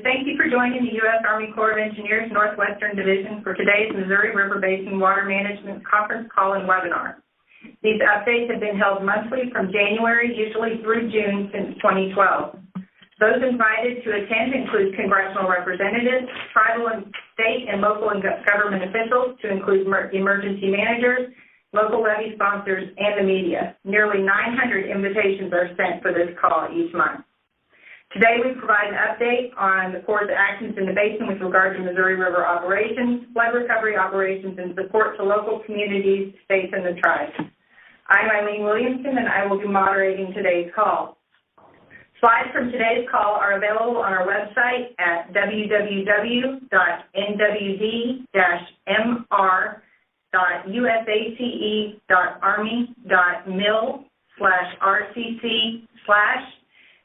Thank you for joining the U.S. Army Corps of Engineers Northwestern Division for today's Missouri River Basin Water Management Conference Call and Webinar. These updates have been held monthly from January, usually through June, since 2012. Those invited to attend include congressional representatives, tribal and state and local and government officials, to include emergency managers, local levee sponsors, and the media. Nearly 900 invitations are sent for this call each month. Today we provide an update on the Corps' actions in the basin with regard to Missouri River operations, flood recovery operations, and support to local communities, states, and the tribes. I'm Eileen Williamson, and I will be moderating today's call. Slides from today's call are available on our website at www.nwace.army.mil/rcc/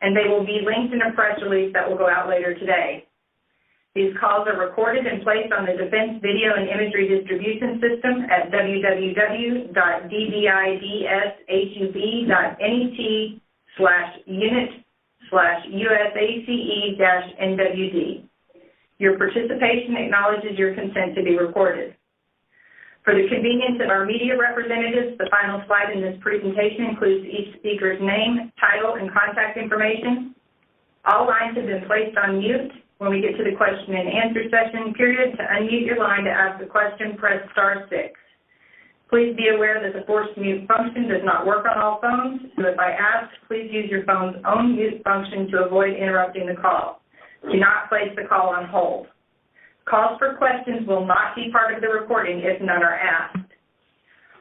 and they will be linked in a press release that will go out later today. These calls are recorded and placed on the Defense Video and Imagery Distribution System at www.ddidshub.net/unit/USACE-NWD. Your participation acknowledges your consent to be recorded. For the convenience of our media representatives, the final slide in this presentation includes each speaker's name, title, and contact information. All lines have been placed on mute. When we get to the question and answer session period, to unmute your line to ask a question, press *6. Please be aware that the forced mute function does not work on all phones, so if I ask, please use your phone's own mute function to avoid interrupting the call. Do not place the call on hold. Calls for questions will not be part of the recording if none are asked.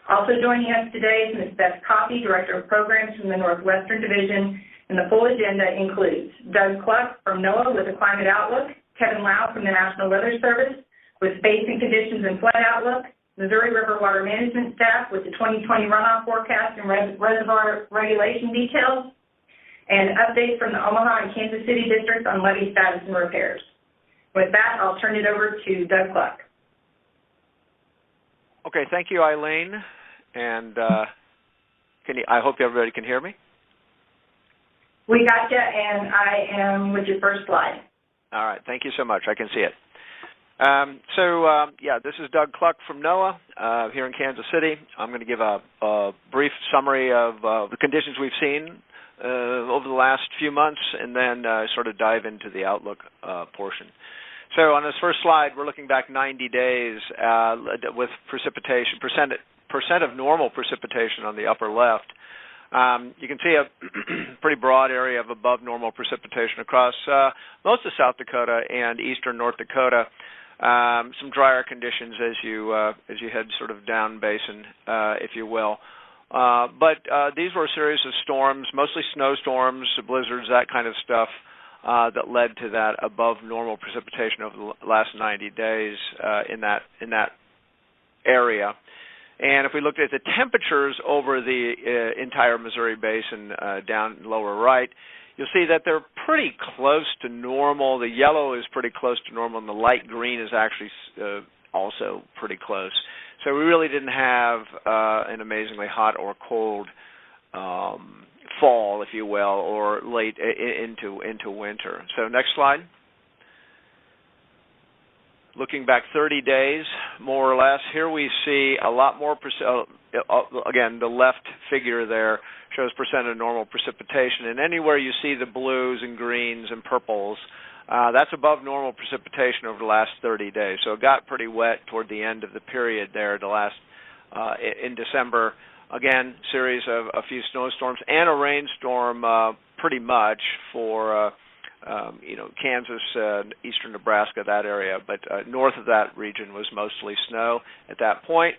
Also joining us today is Ms. Beth Coffey, Director of Programs from the Northwestern Division, and the full agenda includes Doug Cluck from NOAA with a climate outlook, Kevin Lau from the National Weather Service with basin conditions and flood outlook, Missouri River Water Management staff with the 2020 runoff forecast and reservoir regulation details, and updates from the Omaha and Kansas City districts on levee status and repairs. With that, I'll turn it over to Doug Cluck. Okay, thank you, Eileen. And I hope everybody can hear me. We got you, and I am with your first slide. All right, thank you so much. I can see it. This is Doug Cluck from NOAA here in Kansas City. I'm going to give a brief summary of the conditions we've seen over the last few months, and then sort of dive into the outlook portion. So on this first slide, we're looking back 90 days with precipitation, percent of normal precipitation on the upper left. You can see a pretty broad area of above normal precipitation across most of South Dakota and eastern North Dakota. Some drier conditions as you head sort of down basin, if you will. But these were a series of storms, mostly snowstorms, blizzards, that kind of stuff, that led to that above normal precipitation over the last 90 days in that area. And if we looked at the temperatures over the entire Missouri Basin down lower right, you'll see that they're pretty close to normal. The yellow is pretty close to normal, and the light green is actually also pretty close. So we really didn't have an amazingly hot or cold fall, if you will, or late into winter. So next slide. Looking back 30 days, more or less, here we see a lot more, again, the left figure there shows percent of normal precipitation, and anywhere you see the blues and greens and purples, that's above normal precipitation over the last 30 days. So it got pretty wet toward the end of the period there, in December. Again, series of a few snowstorms and a rainstorm pretty much for Kansas, eastern Nebraska, that area. But north of that region was mostly snow at that point.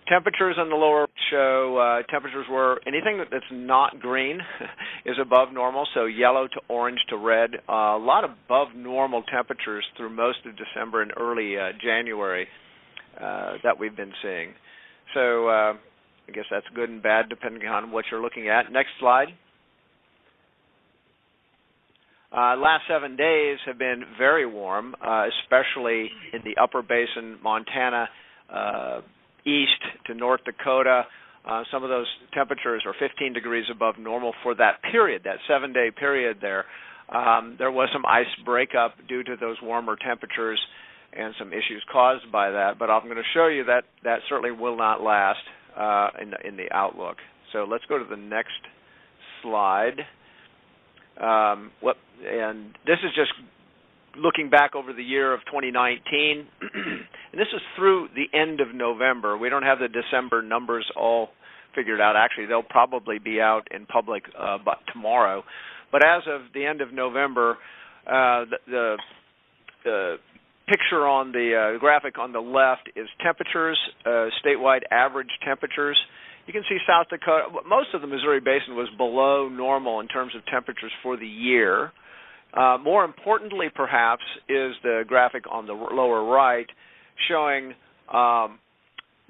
Temperatures on the lower show temperatures were anything that's not green is above normal, so yellow to orange to red. A lot above normal temperatures through most of December and early January that we've been seeing. So I guess that's good and bad depending on what you're looking at. Next slide. Last 7 days have been very warm, especially in the upper basin, Montana, east to North Dakota. Some of those temperatures are 15 degrees above normal for that period, that 7-day period there. There was some ice breakup due to those warmer temperatures and some issues caused by that, but I'm going to show you that that certainly will not last in the outlook. So let's go to the next slide. And this is just looking back over the year of 2019, and this is through the end of November. We don't have the December numbers all figured out. Actually, they'll probably be out in public tomorrow. But as of the end of November, the picture on the graphic on the left is temperatures, statewide average temperatures. You can see South Dakota, most of the Missouri Basin was below normal in terms of temperatures for the year. More importantly, perhaps, is the graphic on the lower right showing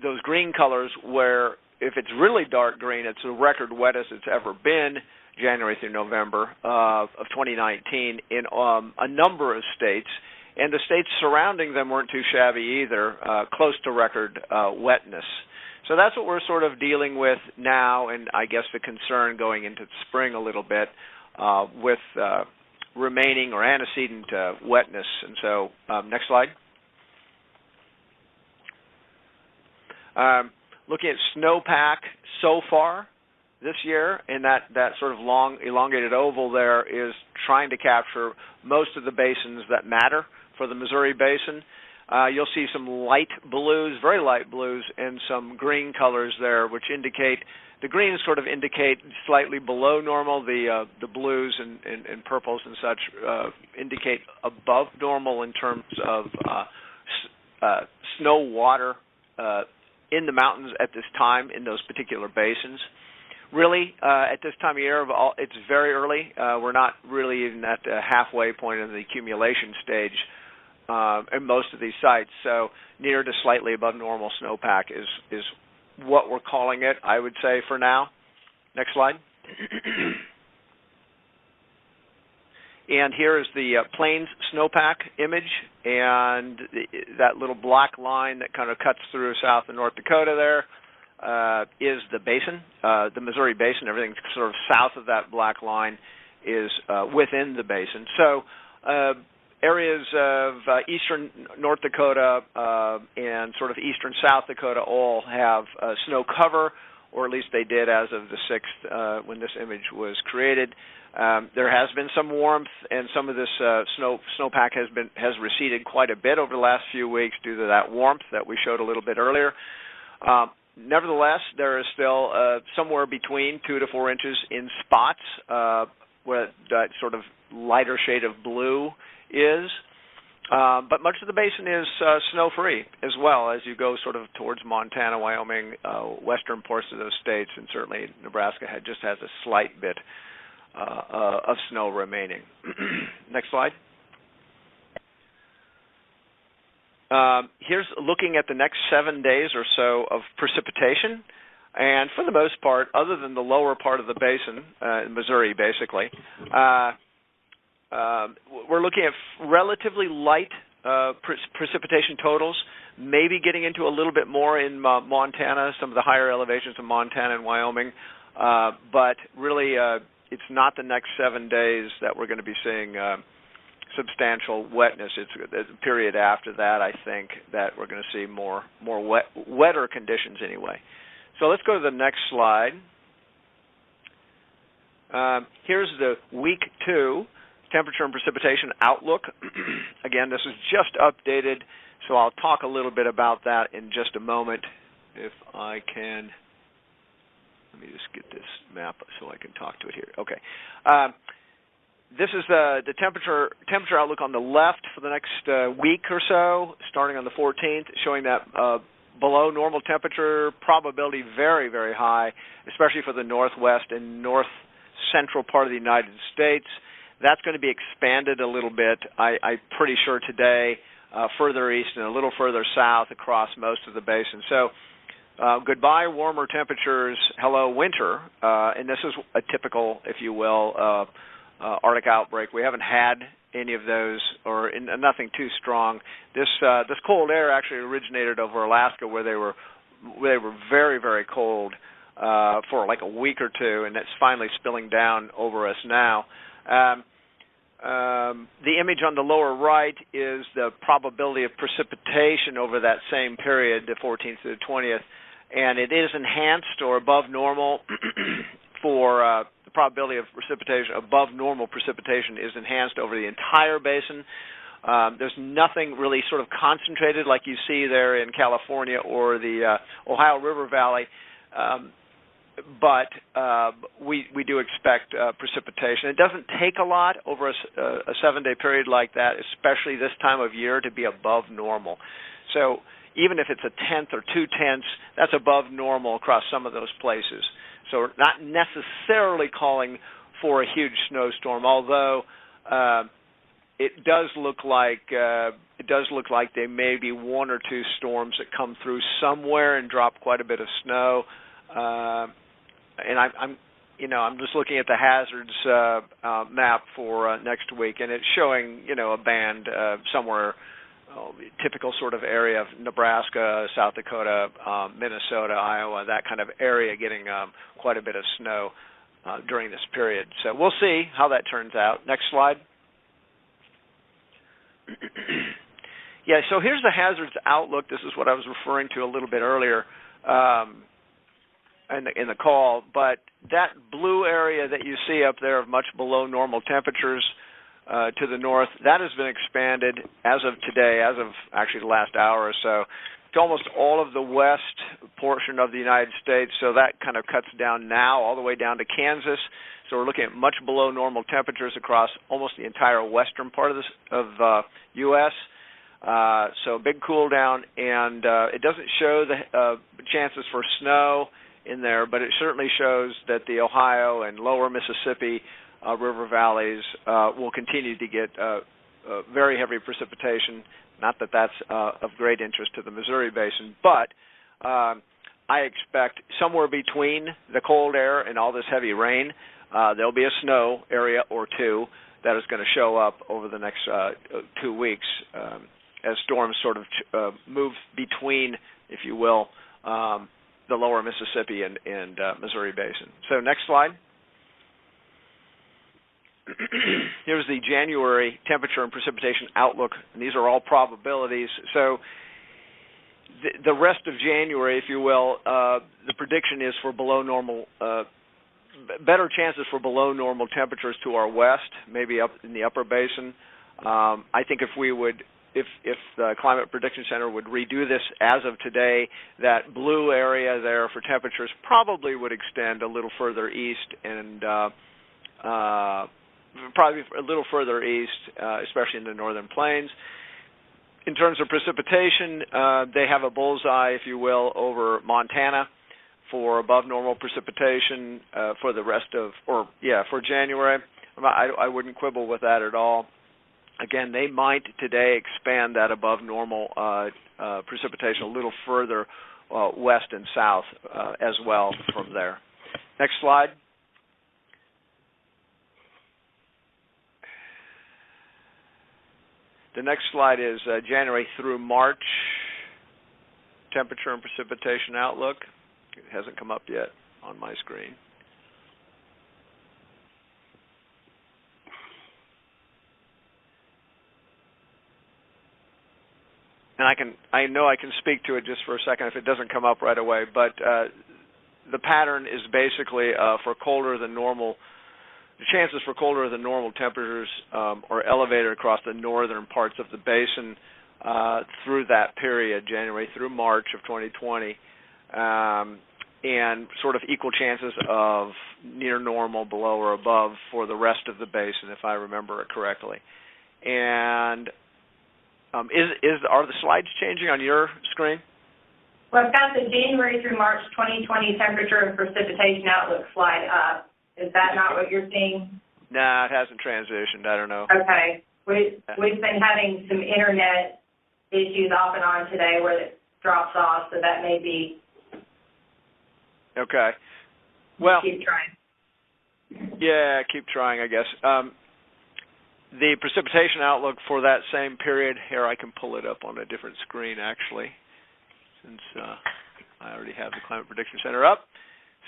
those green colors where if it's really dark green, it's the record wettest it's ever been, January through November of 2019 in a number of states. And the states surrounding them weren't too shabby either, close to record wetness. So that's what we're sort of dealing with now, and I guess the concern going into spring a little bit with remaining or antecedent wetness. And so, next slide. Looking at snowpack so far this year, and that sort of long elongated oval there is trying to capture most of the basins that matter for the Missouri Basin. You'll see some light blues, very light blues, and some green colors there, which indicate, the greens sort of indicate slightly below normal. The blues and purples and such indicate above normal in terms of snow water in the mountains at this time in those particular basins. Really, at this time of year, it's very early. We're not really even at the halfway point of the accumulation stage in most of these sites. So near to slightly above normal snowpack is what we're calling it, I would say, for now. Next slide. And here is the plains snowpack image, and that little black line that kind of cuts through South and North Dakota there is the basin, the Missouri Basin. Everything sort of south of that black line is within the basin. So areas of eastern North Dakota and sort of eastern South Dakota all have snow cover, or at least they did as of the 6th when this image was created. There has been some warmth, and some of this snowpack has receded quite a bit over the last few weeks due to that warmth that we showed a little bit earlier. Nevertheless, there is still somewhere between 2 to 4 inches in spots where that sort of lighter shade of blue is. But much of the basin is snow-free as well as you go sort of towards Montana, Wyoming, western parts of those states, and certainly Nebraska just has a slight bit of snow remaining. Next slide. Here's looking at the next 7 days or so of precipitation. And for the most part, other than the lower part of the basin, Missouri basically, we're looking at relatively light precipitation totals, maybe getting into a little bit more in Montana, some of the higher elevations of Montana and Wyoming, but really it's not the next 7 days that we're going to be seeing substantial wetness. It's the period after that, I think, that we're going to see more wetter conditions anyway. So let's go to the next slide. Here's the week 2 temperature and precipitation outlook. Again, this is just updated, so I'll talk a little bit about that in just a moment if I can. Let me just get this map so I can talk to it here. Okay. This is the temperature outlook on the left for the next week or so, starting on the 14th, showing that below normal temperature probability very, very high, especially for the northwest and north central part of the United States. That's going to be expanded a little bit, I'm pretty sure today, further east and a little further south across most of the basin. So goodbye warmer temperatures, hello winter, and this is a typical, if you will, Arctic outbreak. We haven't had any of those, or nothing too strong. This cold air actually originated over Alaska, where they were very, very cold for like a week or two, and it's finally spilling down over us now. The image on the lower right is the probability of precipitation over that same period, the 14th to the 20th, and it is enhanced or above normal for the probability of precipitation. Above normal precipitation is enhanced over the entire basin. There's nothing really sort of concentrated like you see there in California or the Ohio River Valley. But we do expect precipitation. It doesn't take a lot over a 7-day period like that, especially this time of year, to be above normal. So even if it's a tenth or 2/10, that's above normal across some of those places. So we're not necessarily calling for a huge snowstorm, although it does look like there may be one or two storms that come through somewhere and drop quite a bit of snow. And I'm just looking at the hazards map for next week, and it's showing a band somewhere, typical sort of area of Nebraska, South Dakota, Minnesota, Iowa, that kind of area getting quite a bit of snow during this period. So we'll see how that turns out. Next slide. Yeah, so here's the hazards outlook. This is what I was referring to a little bit earlier in the call, but that blue area that you see up there of much below normal temperatures to the north, that has been expanded as of today, as of actually the last hour or so, to almost all of the west portion of the United States. So that kind of cuts down now all the way down to Kansas. So we're looking at much below normal temperatures across almost the entire western part of the U.S. So big cool down, and it doesn't show the chances for snow in there, but it certainly shows that the Ohio and lower Mississippi river valleys will continue to get very heavy precipitation. Not that that's of great interest to the Missouri Basin, but I expect somewhere between the cold air and all this heavy rain, there'll be a snow area or two that is going to show up over the next 2 weeks as storms sort of move between, if you will, the lower Mississippi and Missouri Basin. So next slide. Here's the January temperature and precipitation outlook, and these are all probabilities. So the rest of January, if you will, the prediction is for below normal, better chances for below normal temperatures to our west, maybe up in the upper basin. I think if the Climate Prediction Center would redo this as of today, that blue area there for temperatures probably would extend a little further east and probably a little further east, especially in the northern plains. In terms of precipitation, they have a bullseye, if you will, over Montana for above normal precipitation for the rest of, for January. I wouldn't quibble with that at all. Again, they might today expand that above normal precipitation a little further west and south as well from there. Next slide. The next slide is January through March temperature and precipitation outlook. It hasn't come up yet on my screen. And I know I can speak to it just for a second if it doesn't come up right away, but the pattern is basically for colder than normal. The chances for colder than normal temperatures are elevated across the northern parts of the basin through that period, January through March of 2020, and sort of equal chances of near normal, below or above for the rest of the basin, if I remember it correctly. And are the slides changing on your screen? Well, I've got the January through March 2020 temperature and precipitation outlook slide up. Is that not what you're seeing? Nah, it hasn't transitioned. I don't know. Okay. We've been having some internet issues off and on today where it drops off, so that may be. Okay. Well, keep trying. Yeah, keep trying, I guess. The precipitation outlook for that same period, here I can pull it up on a different screen actually, since I already have the Climate Prediction Center up.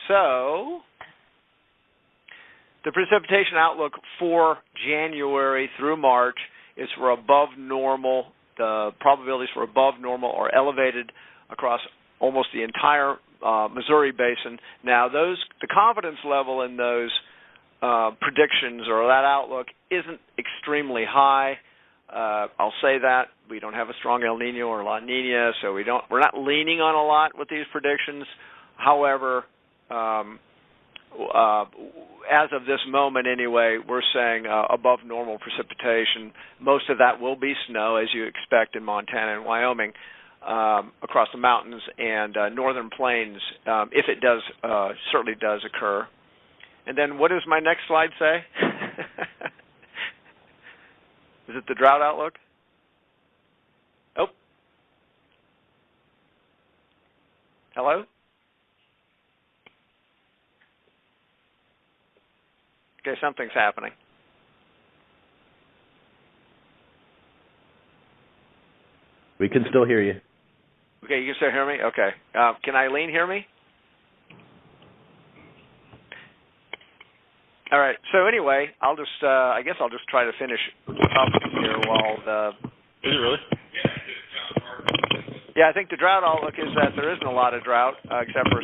So, The precipitation outlook for January through March is for above normal. The probabilities for above normal are elevated across almost the entire Missouri Basin. Now, the confidence level in those predictions or that outlook isn't extremely high. I'll say that we don't have a strong El Nino or La Nina, so we're not leaning on a lot with these predictions. However, as of this moment anyway, we're saying above normal precipitation. Most of that will be snow, as you expect in Montana and Wyoming, across the mountains and northern plains, if it does, certainly does occur. And then what does my next slide say? Is it the drought outlook? Oh. Hello? Okay, something's happening. We can still hear you. Okay, you can still hear me? Okay. Can Eileen hear me? All right. So anyway, I guess I'll just try to finish up here while the... Is it really? Yeah, I think the drought outlook is that there isn't a lot of drought except for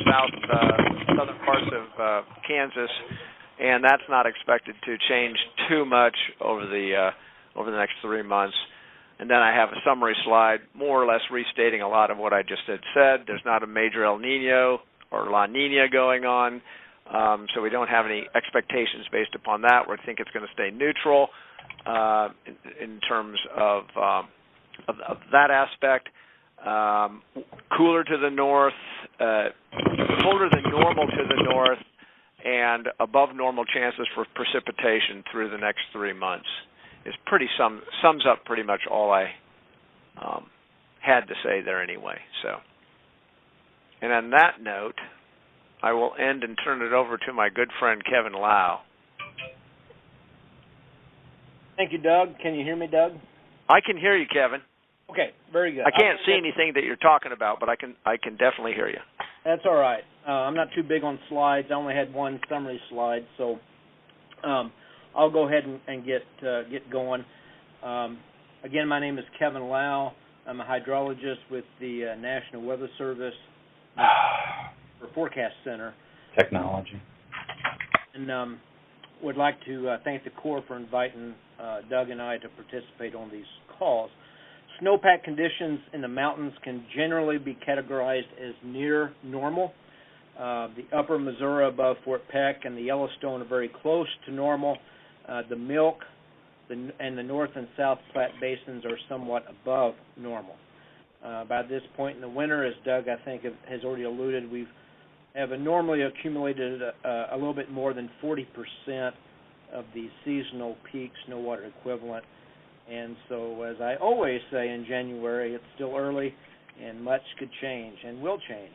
southern parts of Kansas, and that's not expected to change too much over the next 3 months. And then I have a summary slide, more or less restating a lot of what I just had said. There's not a major El Nino or La Nina going on, so we don't have any expectations based upon that. We think it's going to stay neutral in terms of that aspect. Cooler to the north, colder than normal to the north, and above normal chances for precipitation through the next 3 months. Is sums up pretty much all I had to say there anyway. So, and on that note, I will end and turn it over to my good friend Kevin Lau. Thank you, Doug. Can you hear me, Doug? I can hear you, Kevin. Okay, very good. I can't see anything that you're talking about, but I can definitely hear you. That's all right. I'm not too big on slides. I only had one summary slide, so I'll go ahead and get going. Again, my name is Kevin Lau. I'm a hydrologist with the National Weather Service for Forecast Center. Technology. And would like to thank the Corps for inviting Doug and I to participate on these calls. Snowpack conditions in the mountains can generally be categorized as near normal. The upper Missouri above Fort Peck and the Yellowstone are very close to normal. The Milk and the North and South Platte Basins are somewhat above normal. By this point in the winter, as Doug, I think, has already alluded, we have normally accumulated a little bit more than 40% of the seasonal peak snow water equivalent. And so, as I always say in January, it's still early and much could change and will change.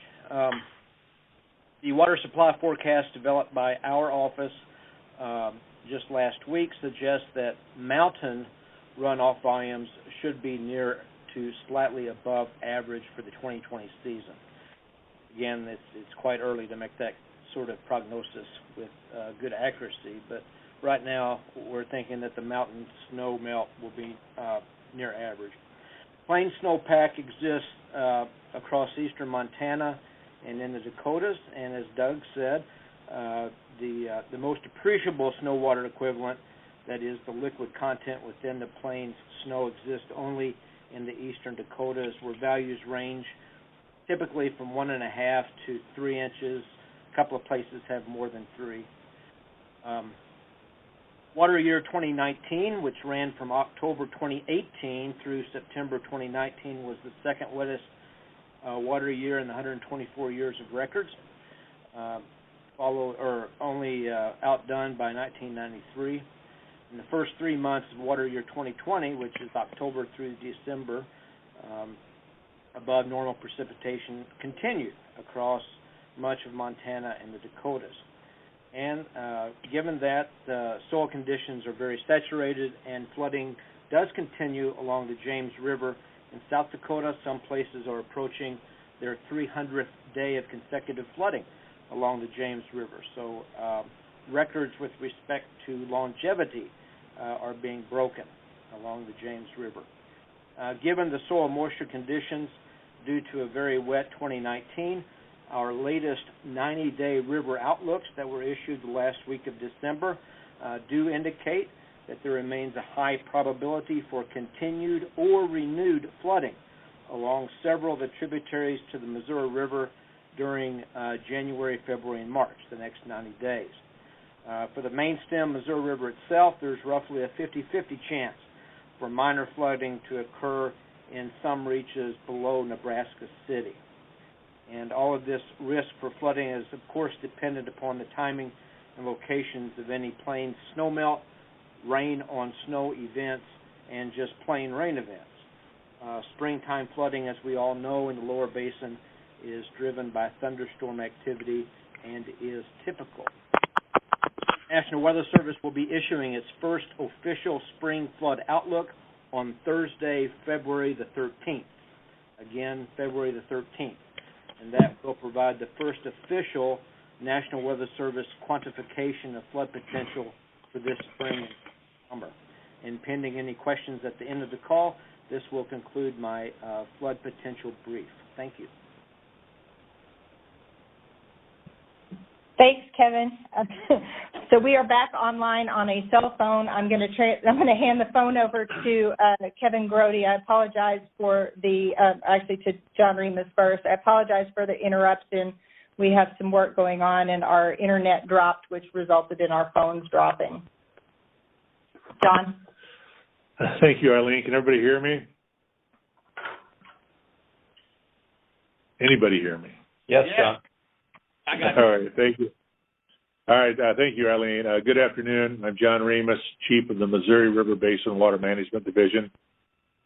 The water supply forecast developed by our office just last week suggests that mountain runoff volumes should be near to slightly above average for the 2020 season. Again, it's quite early to make that sort of prognosis with good accuracy, but right now we're thinking that the mountain snow melt will be near average. Plain snowpack exists across eastern Montana and in the Dakotas, and as Doug said, the most appreciable snow water equivalent, that is the liquid content within the plains snow, exists only in the eastern Dakotas, where values range typically from 1.5 to 3 inches. A couple of places have more than 3. Water year 2019, which ran from October 2018 through September 2019, was the second wettest water year in the 124 years of records, only outdone by 1993. In the first 3 months of water year 2020, which is October through December, above normal precipitation continued across much of Montana and the Dakotas. And given that soil conditions are very saturated and flooding does continue along the James River in South Dakota, some places are approaching their 300th day of consecutive flooding along the James River. So records with respect to longevity are being broken along the James River. Given the soil moisture conditions due to a very wet 2019, our latest 90-day river outlooks that were issued the last week of December do indicate that there remains a high probability for continued or renewed flooding along several of the tributaries to the Missouri River during January, February, and March, the next 90 days. For the Mainstem Missouri River itself, there's roughly a 50-50 chance for minor flooding to occur in some reaches below Nebraska City. And all of this risk for flooding is, of course, dependent upon the timing and locations of any plain snowmelt, rain on snow events, and just plain rain events. Springtime flooding, as we all know, in the lower basin is driven by thunderstorm activity and is typical. National Weather Service will be issuing its first official spring flood outlook on Thursday, February the 13th. Again, February the 13th. And that will provide the first official National Weather Service quantification of flood potential for this spring and summer. And pending any questions at the end of the call, this will conclude my flood potential brief. Thank you. Thanks, Kevin. So we are back online on a cell phone. I'm going to hand the phone over to Kevin Grody. I apologize for to John Remus first. I apologize for the interruption. We have some work going on, and our internet dropped, which resulted in our phones dropping. John? Thank you, Eileen. Can everybody hear me? Anybody hear me? Yes, John. I got All right, thank you. All right, thank you, Eileen. Good afternoon. I'm John Remus, Chief of the Missouri River Basin Water Management Division.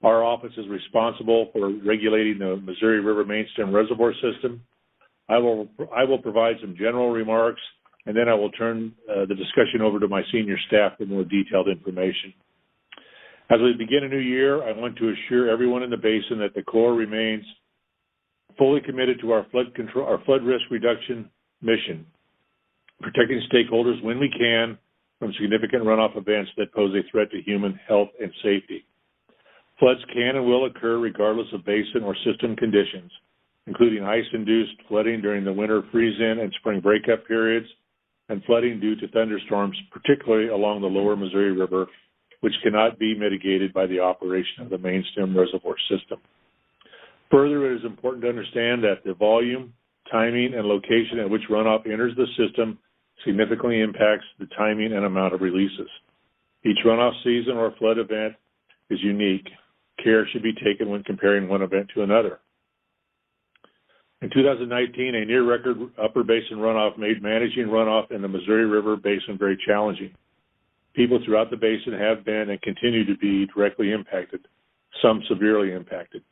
Our office is responsible for regulating the Missouri River Mainstem Reservoir System. I will provide some general remarks, and then I will turn the discussion over to my senior staff for more detailed information. As we begin a new year, I want to assure everyone in the basin that the Corps remains fully committed to our flood risk reduction mission, protecting stakeholders when we can from significant runoff events that pose a threat to human health and safety. Floods can and will occur regardless of basin or system conditions, including ice-induced flooding during the winter freeze-in and spring breakup periods, and flooding due to thunderstorms, particularly along the lower Missouri River, which cannot be mitigated by the operation of the Mainstem Reservoir System. Further, it is important to understand that the volume, timing, and location at which runoff enters the system significantly impacts the timing and amount of releases. Each runoff season or flood event is unique. Care should be taken when comparing one event to another. In 2019, a near-record upper basin runoff made managing runoff in the Missouri River Basin very challenging. People throughout the basin have been and continue to be directly impacted, some severely impacted.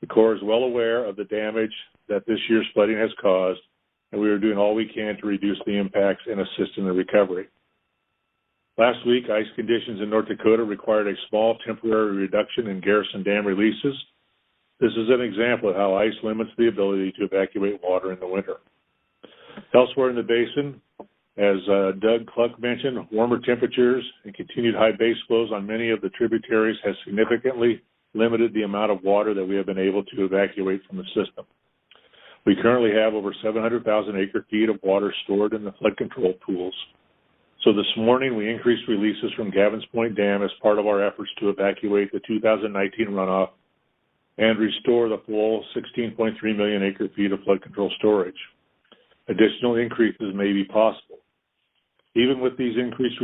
The Corps is well aware of the damage that this year's flooding has caused, and we are doing all we can to reduce the impacts and assist in the recovery. Last week, ice conditions in North Dakota required a small temporary reduction in Garrison Dam releases. This is an example of how ice limits the ability to evacuate water in the winter. Elsewhere in the basin, as Doug Cluck mentioned, warmer temperatures and continued high base flows on many of the tributaries has significantly limited the amount of water that we have been able to evacuate from the system. We currently have over 700,000 acre-feet of water stored in the flood control pools. So this morning, we increased releases from Gavins Point Dam as part of our efforts to evacuate the 2019 runoff and restore the full 16.3 million acre-feet of flood control storage. Additional increases may be possible. Even with these increased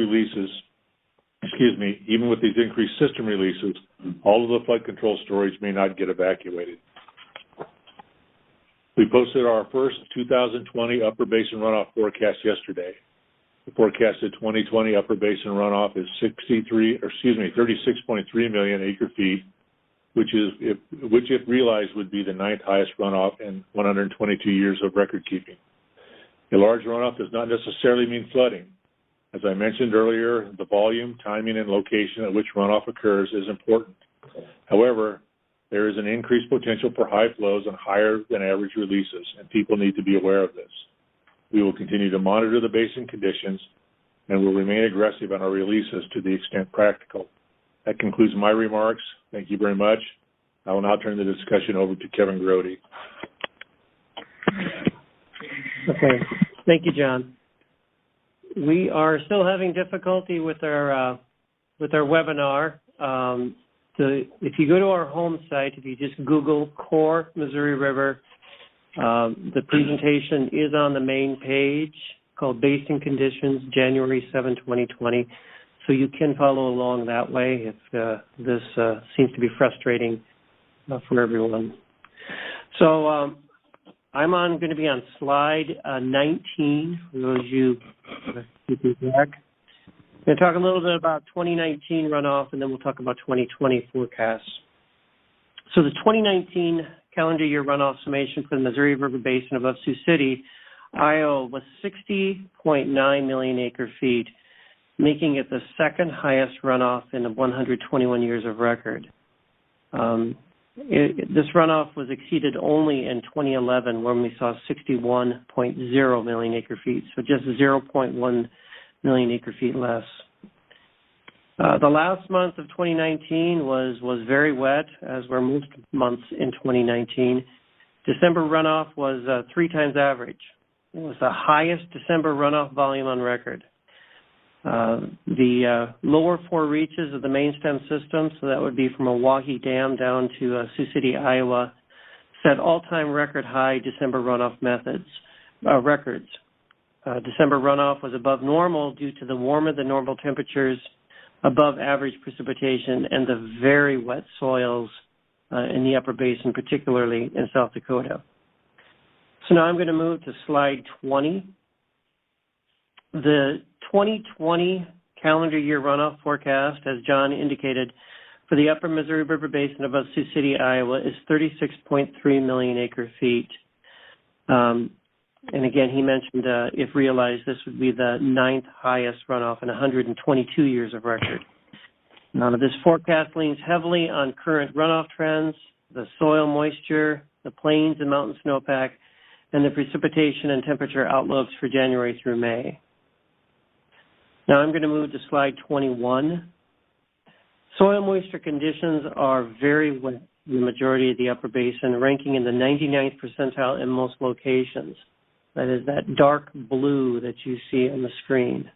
system releases, all of the flood control storage may not get evacuated. We posted our first 2020 upper basin runoff forecast yesterday. The forecasted 2020 upper basin runoff is 36.3 million acre-feet, which if realized would be the ninth highest runoff in 122 years of record keeping. A large runoff does not necessarily mean flooding. As I mentioned earlier, the volume, timing, and location at which runoff occurs is important. However, there is an increased potential for high flows and higher than average releases, and people need to be aware of this. We will continue to monitor the basin conditions and will remain aggressive on our releases to the extent practical. That concludes my remarks. Thank you very much. I will now turn the discussion over to Kevin Grody. Okay. Thank you, John. We are still having difficulty with our webinar. If you go to our home site, if you just Google Core Missouri River, the presentation is on the main page called Basin Conditions, January 7, 2020. So you can follow along that way if this seems to be frustrating for everyone. So I'm going to be on slide 19 for those of you keeping track. I'm going to talk a little bit about 2019 runoff, and then we'll talk about 2020 forecasts. So the 2019 calendar year runoff summation for the Missouri River Basin above Sioux City, Iowa, was 60.9 million acre feet, making it the second highest runoff in the 121 years of record. This runoff was exceeded only in 2011 when we saw 61.0 million acre feet, so just 0.1 million acre feet less. The last month of 2019 was very wet, as were most months in 2019. December runoff was 3 times average. It was the highest December runoff volume on record. The lower 4 reaches of the Mainstem System, so that would be from Oahe Dam down to Sioux City, Iowa, set all-time record high December runoff records. December runoff was above normal due to the warmer than normal temperatures, above average precipitation, and the very wet soils in the upper basin, particularly in South Dakota. So now I'm going to move to slide 20. The 2020 calendar year runoff forecast, as John indicated, for the upper Missouri River Basin above Sioux City, Iowa, is 36.3 million acre feet. And again, he mentioned, if realized, this would be the 9th highest runoff in 122 years of record. Now, this forecast leans heavily on current runoff trends, the soil moisture, the plains and mountain snowpack, and the precipitation and temperature outlooks for January through May. Now I'm going to move to slide 21. Soil moisture conditions are very wet in the majority of the upper basin, ranking in the 99th percentile in most locations. That is that dark blue that you see on the screen.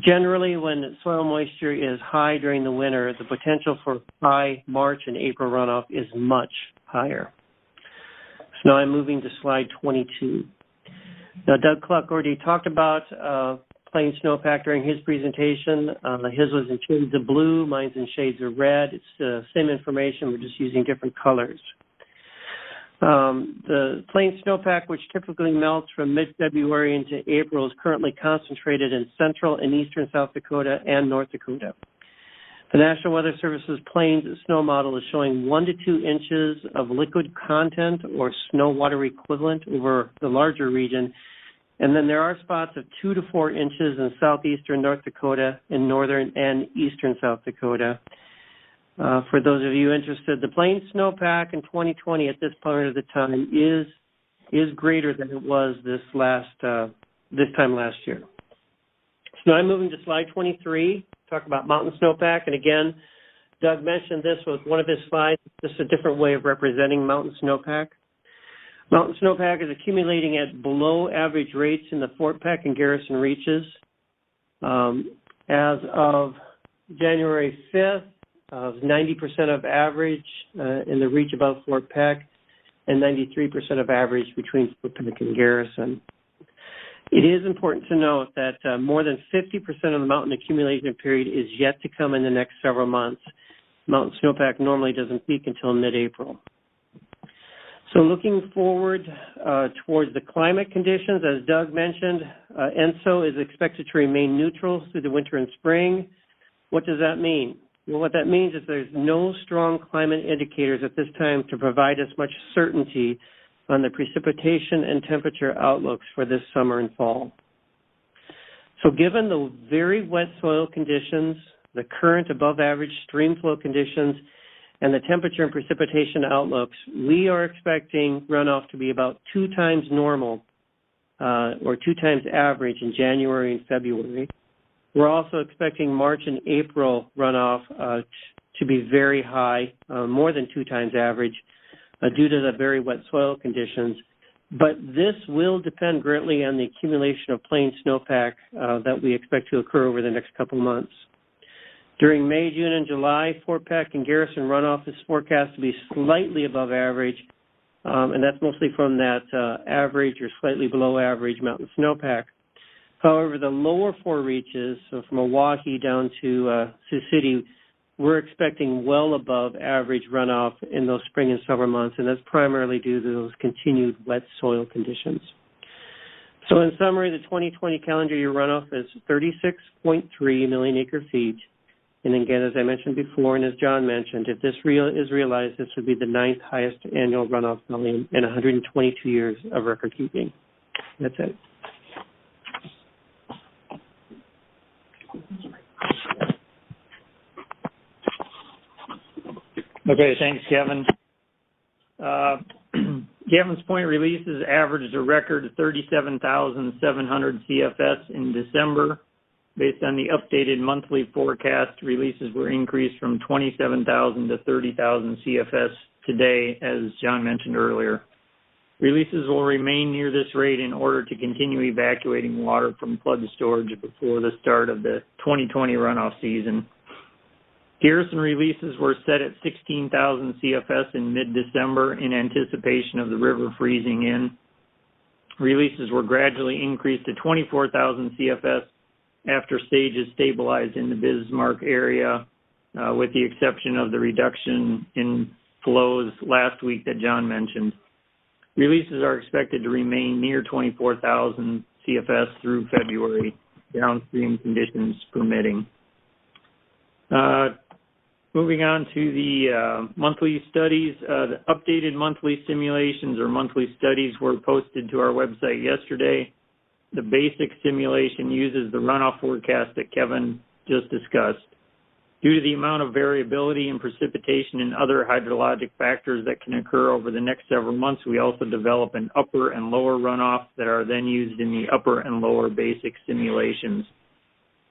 Generally, when soil moisture is high during the winter, the potential for high March and April runoff is much higher. So now I'm moving to slide 22. Now, Doug Cluck already talked about plain snowpack during his presentation. His was in shades of blue, mine's in shades of red. It's the same information, we're just using different colors. The plain snowpack, which typically melts from mid-February into April, is currently concentrated in central and eastern South Dakota and North Dakota. The National Weather Service's plains snow model is showing 1 to 2 inches of liquid content or snow water equivalent over the larger region. And then there are spots of 2 to 4 inches in southeastern North Dakota and northern and eastern South Dakota. For those of you interested, the plain snowpack in 2020 at this point of the time is greater than it was this time last year. So now I'm moving to slide 23, talk about mountain snowpack. And again, Doug mentioned this was one of his slides. This is a different way of representing mountain snowpack. Mountain snowpack is accumulating at below average rates in the Fort Peck and Garrison reaches. As of January 5th, 90% of average in the reach above Fort Peck and 93% of average between Fort Peck and Garrison. It is important to note that more than 50% of the mountain accumulation period is yet to come in the next several months. Mountain snowpack normally doesn't peak until mid-April. So looking forward towards the climate conditions, as Doug mentioned, ENSO is expected to remain neutral through the winter and spring. What does that mean? Well, what that means is there's no strong climate indicators at this time to provide us much certainty on the precipitation and temperature outlooks for this summer and fall. So given the very wet soil conditions, the current above average stream flow conditions, and the temperature and precipitation outlooks, we are expecting runoff to be about 2 times normal or 2 times average in January and February. We're also expecting March and April runoff to be very high, more than 2 times average, due to the very wet soil conditions. But this will depend greatly on the accumulation of plain snowpack that we expect to occur over the next couple months. During May, June, and July, Fort Peck and Garrison runoff is forecast to be slightly above average, and that's mostly from that average or slightly below average mountain snowpack. However, the lower 4 reaches, so from Oahe down to Sioux City, we're expecting well above average runoff in those spring and summer months, and that's primarily due to those continued wet soil conditions. So in summary, the 2020 calendar year runoff is 36.3 million acre-feet. And again, as I mentioned before, and as John mentioned, if this is realized, this would be the 9th highest annual runoff volume in 122 years of record keeping. That's it. Okay, thanks, Kevin. Gavins Point releases averaged a record 37,700 CFS in December. Based on the updated monthly forecast, releases were increased from 27,000 to 30,000 CFS today, as John mentioned earlier. Releases will remain near this rate in order to continue evacuating water from flood storage before the start of the 2020 runoff season. Garrison releases were set at 16,000 CFS in mid-December in anticipation of the river freezing in. Releases were gradually increased to 24,000 CFS after stages stabilized in the Bismarck area, with the exception of the reduction in flows last week that John mentioned. Releases are expected to remain near 24,000 CFS through February, downstream conditions permitting. Moving on to the monthly studies, the updated monthly simulations or monthly studies were posted to our website yesterday. The basic simulation uses the runoff forecast that Kevin just discussed. Due to the amount of variability in precipitation and other hydrologic factors that can occur over the next several months, we also develop an upper and lower runoff that are then used in the upper and lower basic simulations.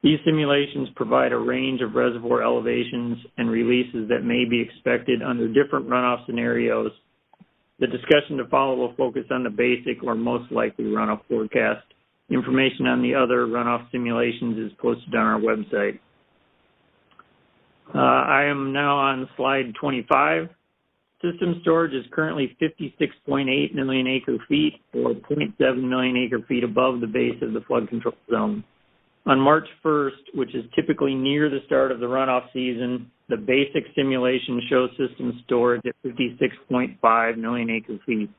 These simulations provide a range of reservoir elevations and releases that may be expected under different runoff scenarios. The discussion to follow will focus on the basic or most likely runoff forecast. Information on the other runoff simulations is posted on our website. I am now on slide 25. System storage is currently 56.8 million acre-feet, or 0.7 million acre-feet above the base of the flood control zone. On March 1st, which is typically near the start of the runoff season, the basic simulation shows system storage at 56.5 million acre-feet.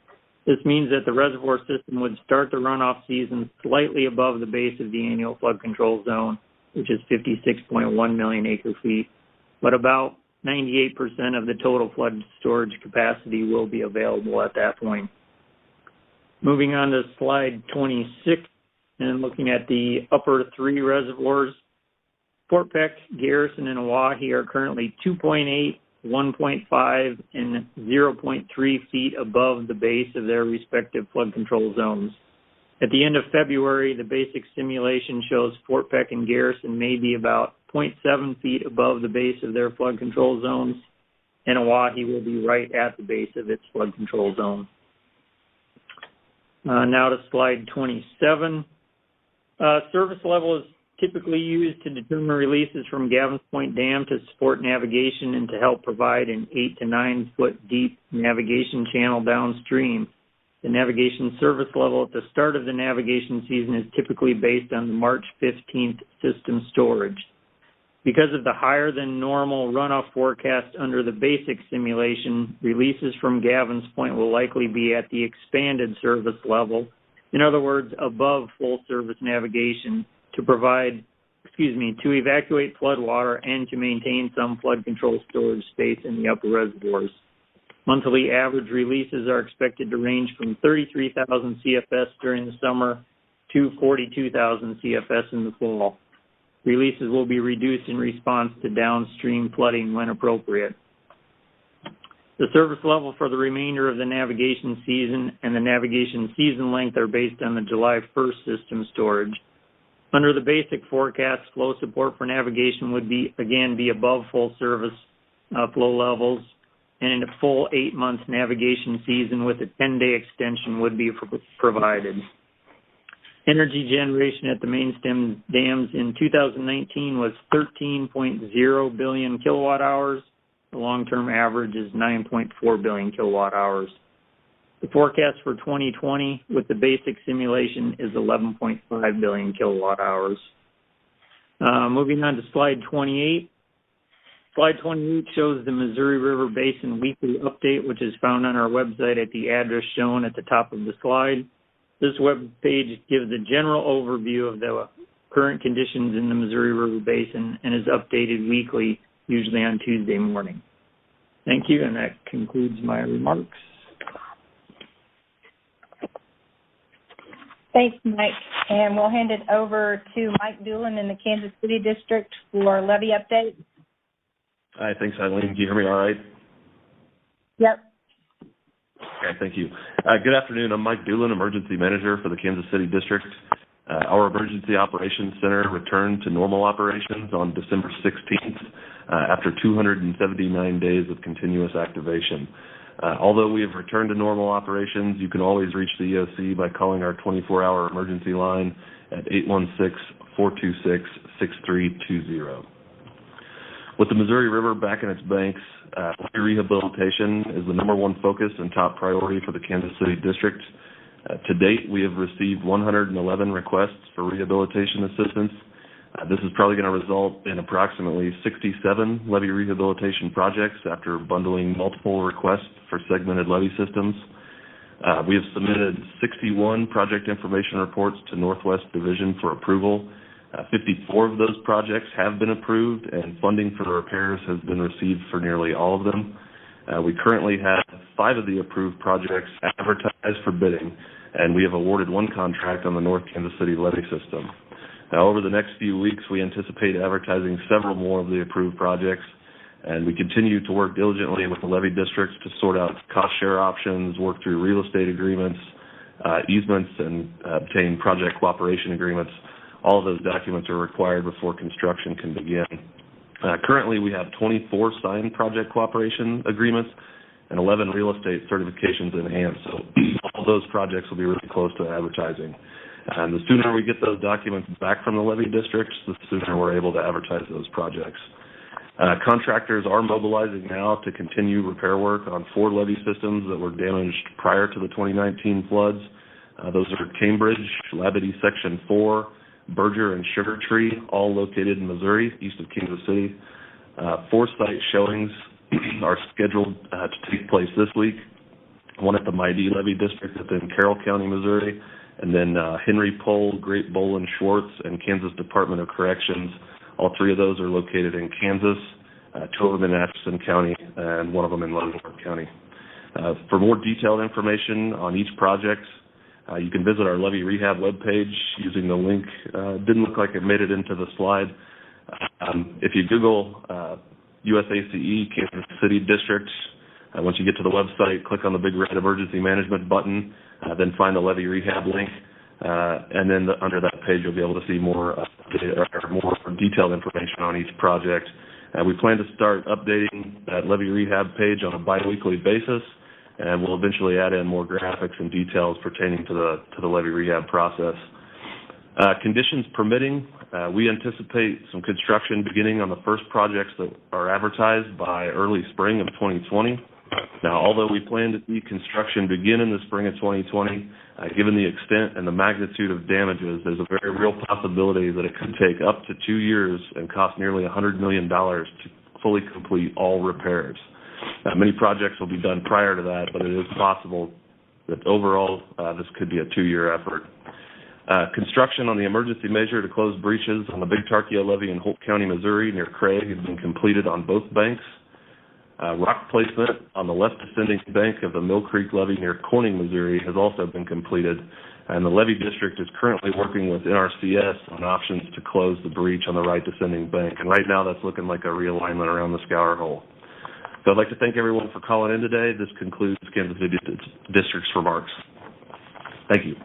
This means that the reservoir system would start the runoff season slightly above the base of the annual flood control zone, which is 56.1 million acre-feet, but about 98% of the total flood storage capacity will be available at that point. Moving on to slide 26, and looking at the upper 3 reservoirs, Fort Peck, Garrison, and Oahe are currently 2.8, 1.5, and 0.3 feet above the base of their respective flood control zones. At the end of February, the basic simulation shows Fort Peck and Garrison may be about 0.7 feet above the base of their flood control zones, and Oahe will be right at the base of its flood control zone. Now to slide 27. Service level is typically used to determine releases from Gavins Point Dam to support navigation and to help provide an 8 to 9 foot deep navigation channel downstream. The navigation service level at the start of the navigation season is typically based on the March 15th system storage. Because of the higher than normal runoff forecast under the basic simulation, releases from Gavins Point will likely be at the expanded service level, in other words, above full service navigation, to evacuate flood water and to maintain some flood control storage space in the upper reservoirs. Monthly average releases are expected to range from 33,000 CFS during the summer to 42,000 CFS in the fall. Releases will be reduced in response to downstream flooding when appropriate. The service level for the remainder of the navigation season and the navigation season length are based on the July 1st system storage. Under the basic forecast, flow support for navigation would be above full service flow levels, and in a full 8 months navigation season with a 10-day extension would be provided. Energy generation at the Mainstem dams in 2019 was 13.0 billion kilowatt hours. The long-term average is 9.4 billion kilowatt hours. The forecast for 2020 with the basic simulation is 11.5 billion kilowatt hours. Moving on to slide 28. Slide 28 shows the Missouri River Basin weekly update, which is found on our website at the address shown at the top of the slide. This web page gives a general overview of the current conditions in the Missouri River Basin and is updated weekly, usually on Tuesday morning. Thank you, and that concludes my remarks. Thanks, Mike. And we'll hand it over to Mike Doolin in the Kansas City District for levee update. Hi, thanks, Eileen. Can you hear me all right? Yep. Okay, thank you. Good afternoon. I'm Mike Doolin, Emergency Manager for the Kansas City District. Our Emergency Operations Center returned to normal operations on December 16th after 279 days of continuous activation. Although we have returned to normal operations, you can always reach the EOC by calling our 24-hour emergency line at 816-426-6320. With the Missouri River back in its banks, rehabilitation is the number one focus and top priority for the Kansas City District. To date, we have received 111 requests for rehabilitation assistance. This is probably going to result in approximately 67 levee rehabilitation projects after bundling multiple requests for segmented levee systems. We have submitted 61 project information reports to Northwest Division for approval. 54 of those projects have been approved, and funding for the repairs has been received for nearly all of them. We currently have 5 of the approved projects advertised for bidding, and we have awarded one contract on the North Kansas City levee system. Now, over the next few weeks, we anticipate advertising several more of the approved projects, and we continue to work diligently with the levee districts to sort out cost share options, work through real estate agreements, easements, and obtain project cooperation agreements. All of those documents are required before construction can begin. Currently, we have 24 signed project cooperation agreements and 11 real estate certifications in hand, so all those projects will be really close to advertising. And the sooner we get those documents back from the levee districts, the sooner we're able to advertise those projects. Contractors are mobilizing now to continue repair work on 4 levee systems that were damaged prior to the 2019 floods. Those are Cambridge, Labadee Section 4, Berger and Sugar Tree, all located in Missouri, east of Kansas City. 4 site showings are scheduled to take place this week. One at the Maidee Levee District within Carroll County, Missouri, and then Henry Pole, Great Bolin, Schwartz, and Kansas Department of Corrections. All 3 of those are located in Kansas, 2 of them in Atchison County, and 1 of them in Leavenworth County. For more detailed information on each project, you can visit our levee rehab webpage using the link. Didn't look like it made it into the slide. If you Google USACE Kansas City District, once you get to the website, click on the big red emergency management button, then find the levee rehab link, and then under that page you'll be able to see more detailed information on each project. We plan to start updating that levee rehab page on a bi-weekly basis, and we'll eventually add in more graphics and details pertaining to the levee rehab process. Conditions permitting, we anticipate some construction beginning on the first projects that are advertised by early spring of 2020. Now, although we plan to see construction begin in the spring of 2020, given the extent and the magnitude of damages, there's a very real possibility that it could take up to 2 years and cost nearly $100 million to fully complete all repairs. Many projects will be done prior to that, but it is possible that overall this could be a 2-year effort. Construction on the emergency measure to close breaches on the Big Tarkia Levee in Holt County, Missouri, near Craig, has been completed on both banks. Rock placement on the left descending bank of the Mill Creek Levee near Corning, Missouri, has also been completed, and the levee district is currently working with NRCS on options to close the breach on the right descending bank. And right now, that's looking like a realignment around the scour hole. So I'd like to thank everyone for calling in today. This concludes Kansas City District's remarks. Thank you.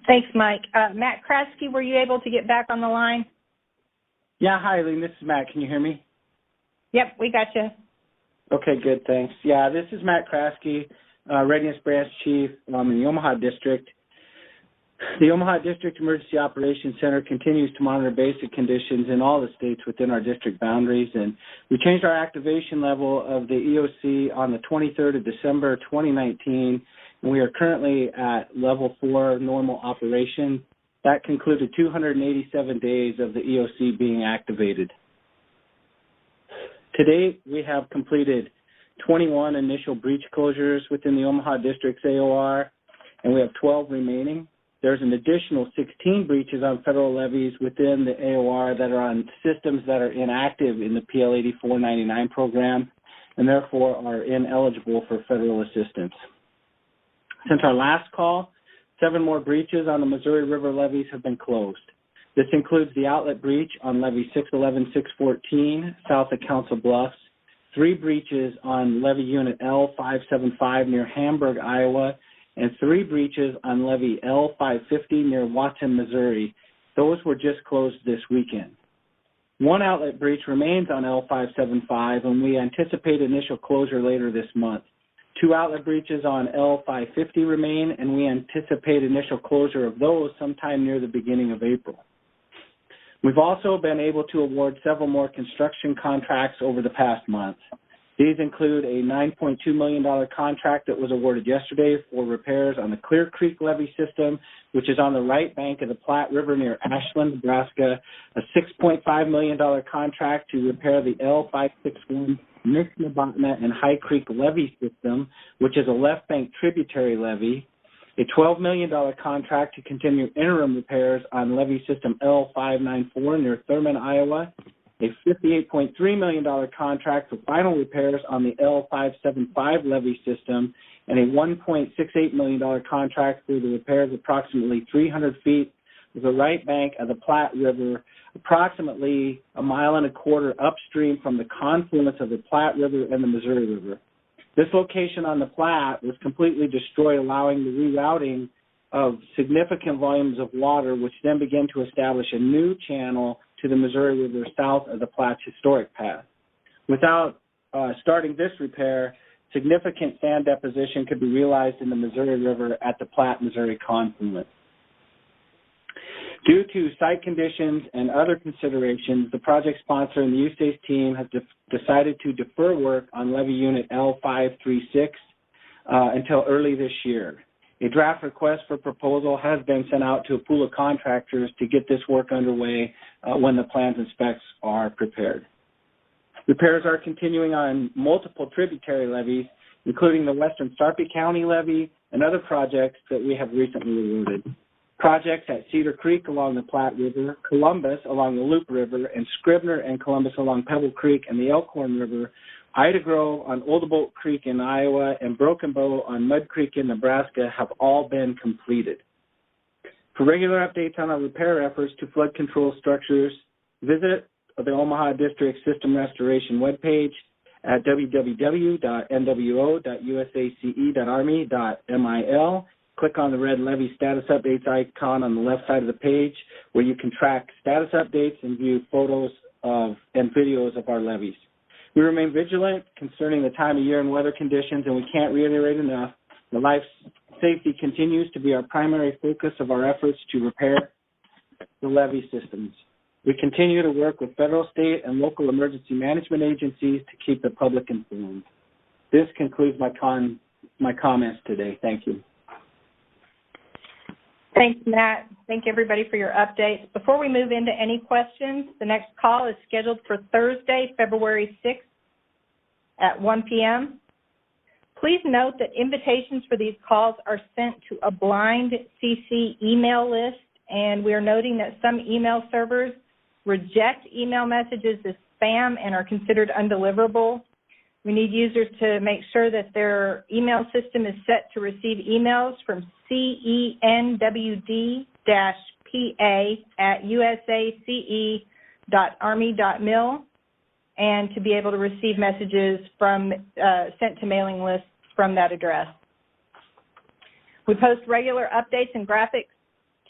Thanks, Mike. Matt Kraske, were you able to get back on the line? Yeah, hi, Eileen. This is Matt. Can you hear me? Yep, we got you. Okay, good, thanks. Yeah, this is Matt Kraske, Readiness Branch Chief in the Omaha District. The Omaha District Emergency Operations Center continues to monitor basic conditions in all the states within our district boundaries, and we changed our activation level of the EOC on the 23rd of December 2019, and we are currently at level 4 normal operation. That concluded 287 days of the EOC being activated. To date, we have completed 21 initial breach closures within the Omaha District's AOR, and we have 12 remaining. There's an additional 16 breaches on federal levees within the AOR that are on systems that are inactive in the PL 8499 program and therefore are ineligible for federal assistance. Since our last call, 7 more breaches on the Missouri River levees have been closed. This includes the outlet breach on levee 611-614 south of Council Bluffs, 3 breaches on levee unit L575 near Hamburg, Iowa, and 3 breaches on levee L550 near Watson, Missouri. Those were just closed this weekend. 1 outlet breach remains on L575, and we anticipate initial closure later this month. 2 outlet breaches on L550 remain, and we anticipate initial closure of those sometime near the beginning of April. We've also been able to award several more construction contracts over the past month. These include a $9.2 million contract that was awarded yesterday for repairs on the Clear Creek levee system, which is on the right bank of the Platte River near Ashland, Nebraska, a $6.5 million contract to repair the L561 Nishnabotna and High Creek levee system, which is a left bank tributary levee, a $12 million contract to continue interim repairs on levee system L594 near Thurman, Iowa, a $58.3 million contract for final repairs on the L575 levee system, and a $1.68 million contract for the repairs of approximately 300 feet of the right bank of the Platte River, approximately 1.25 miles upstream from the confluence of the Platte River and the Missouri River. This location on the Platte was completely destroyed, allowing the rerouting of significant volumes of water, which then began to establish a new channel to the Missouri River south of the Platte's historic path. Without starting this repair, significant sand deposition could be realized in the Missouri River at the Platte-Missouri confluence. Due to site conditions and other considerations, the project sponsor and the USACE team have decided to defer work on levee unit L536 until early this year. A draft request for proposal has been sent out to a pool of contractors to get this work underway when the plans and specs are prepared. Repairs are continuing on multiple tributary levees, including the Western Sarpy County levee and other projects that we have recently awarded. Projects at Cedar Creek along the Platte River, Columbus along the Loop River, and Scribner and Columbus along Pebble Creek and the Elkhorn River, Ida Grove on Old Boat Creek in Iowa, and Broken Bow on Mud Creek in Nebraska have all been completed. For regular updates on our repair efforts to flood control structures, visit the Omaha District System Restoration webpage at www.nwo.usace.army.mil. Click on the red levee status updates icon on the left side of the page, where you can track status updates and view photos of and videos of our levees. We remain vigilant concerning the time of year and weather conditions, and we can't reiterate enough, the life safety continues to be our primary focus of our efforts to repair the levee systems. We continue to work with federal, state, and local emergency management agencies to keep the public informed. This concludes my comments today. Thank you. Thanks, Matt. Thank everybody for your updates. Before we move into any questions, the next call is scheduled for Thursday, February 6th at 1 p.m. Please note that invitations for these calls are sent to a blind CC email list, and we are noting that some email servers reject email messages as spam and are considered undeliverable. We need users to make sure that their email system is set to receive emails from CENWD-PA@usace.gov levee.army.mil, and to be able to receive messages from sent to mailing lists from that address. We post regular updates and graphics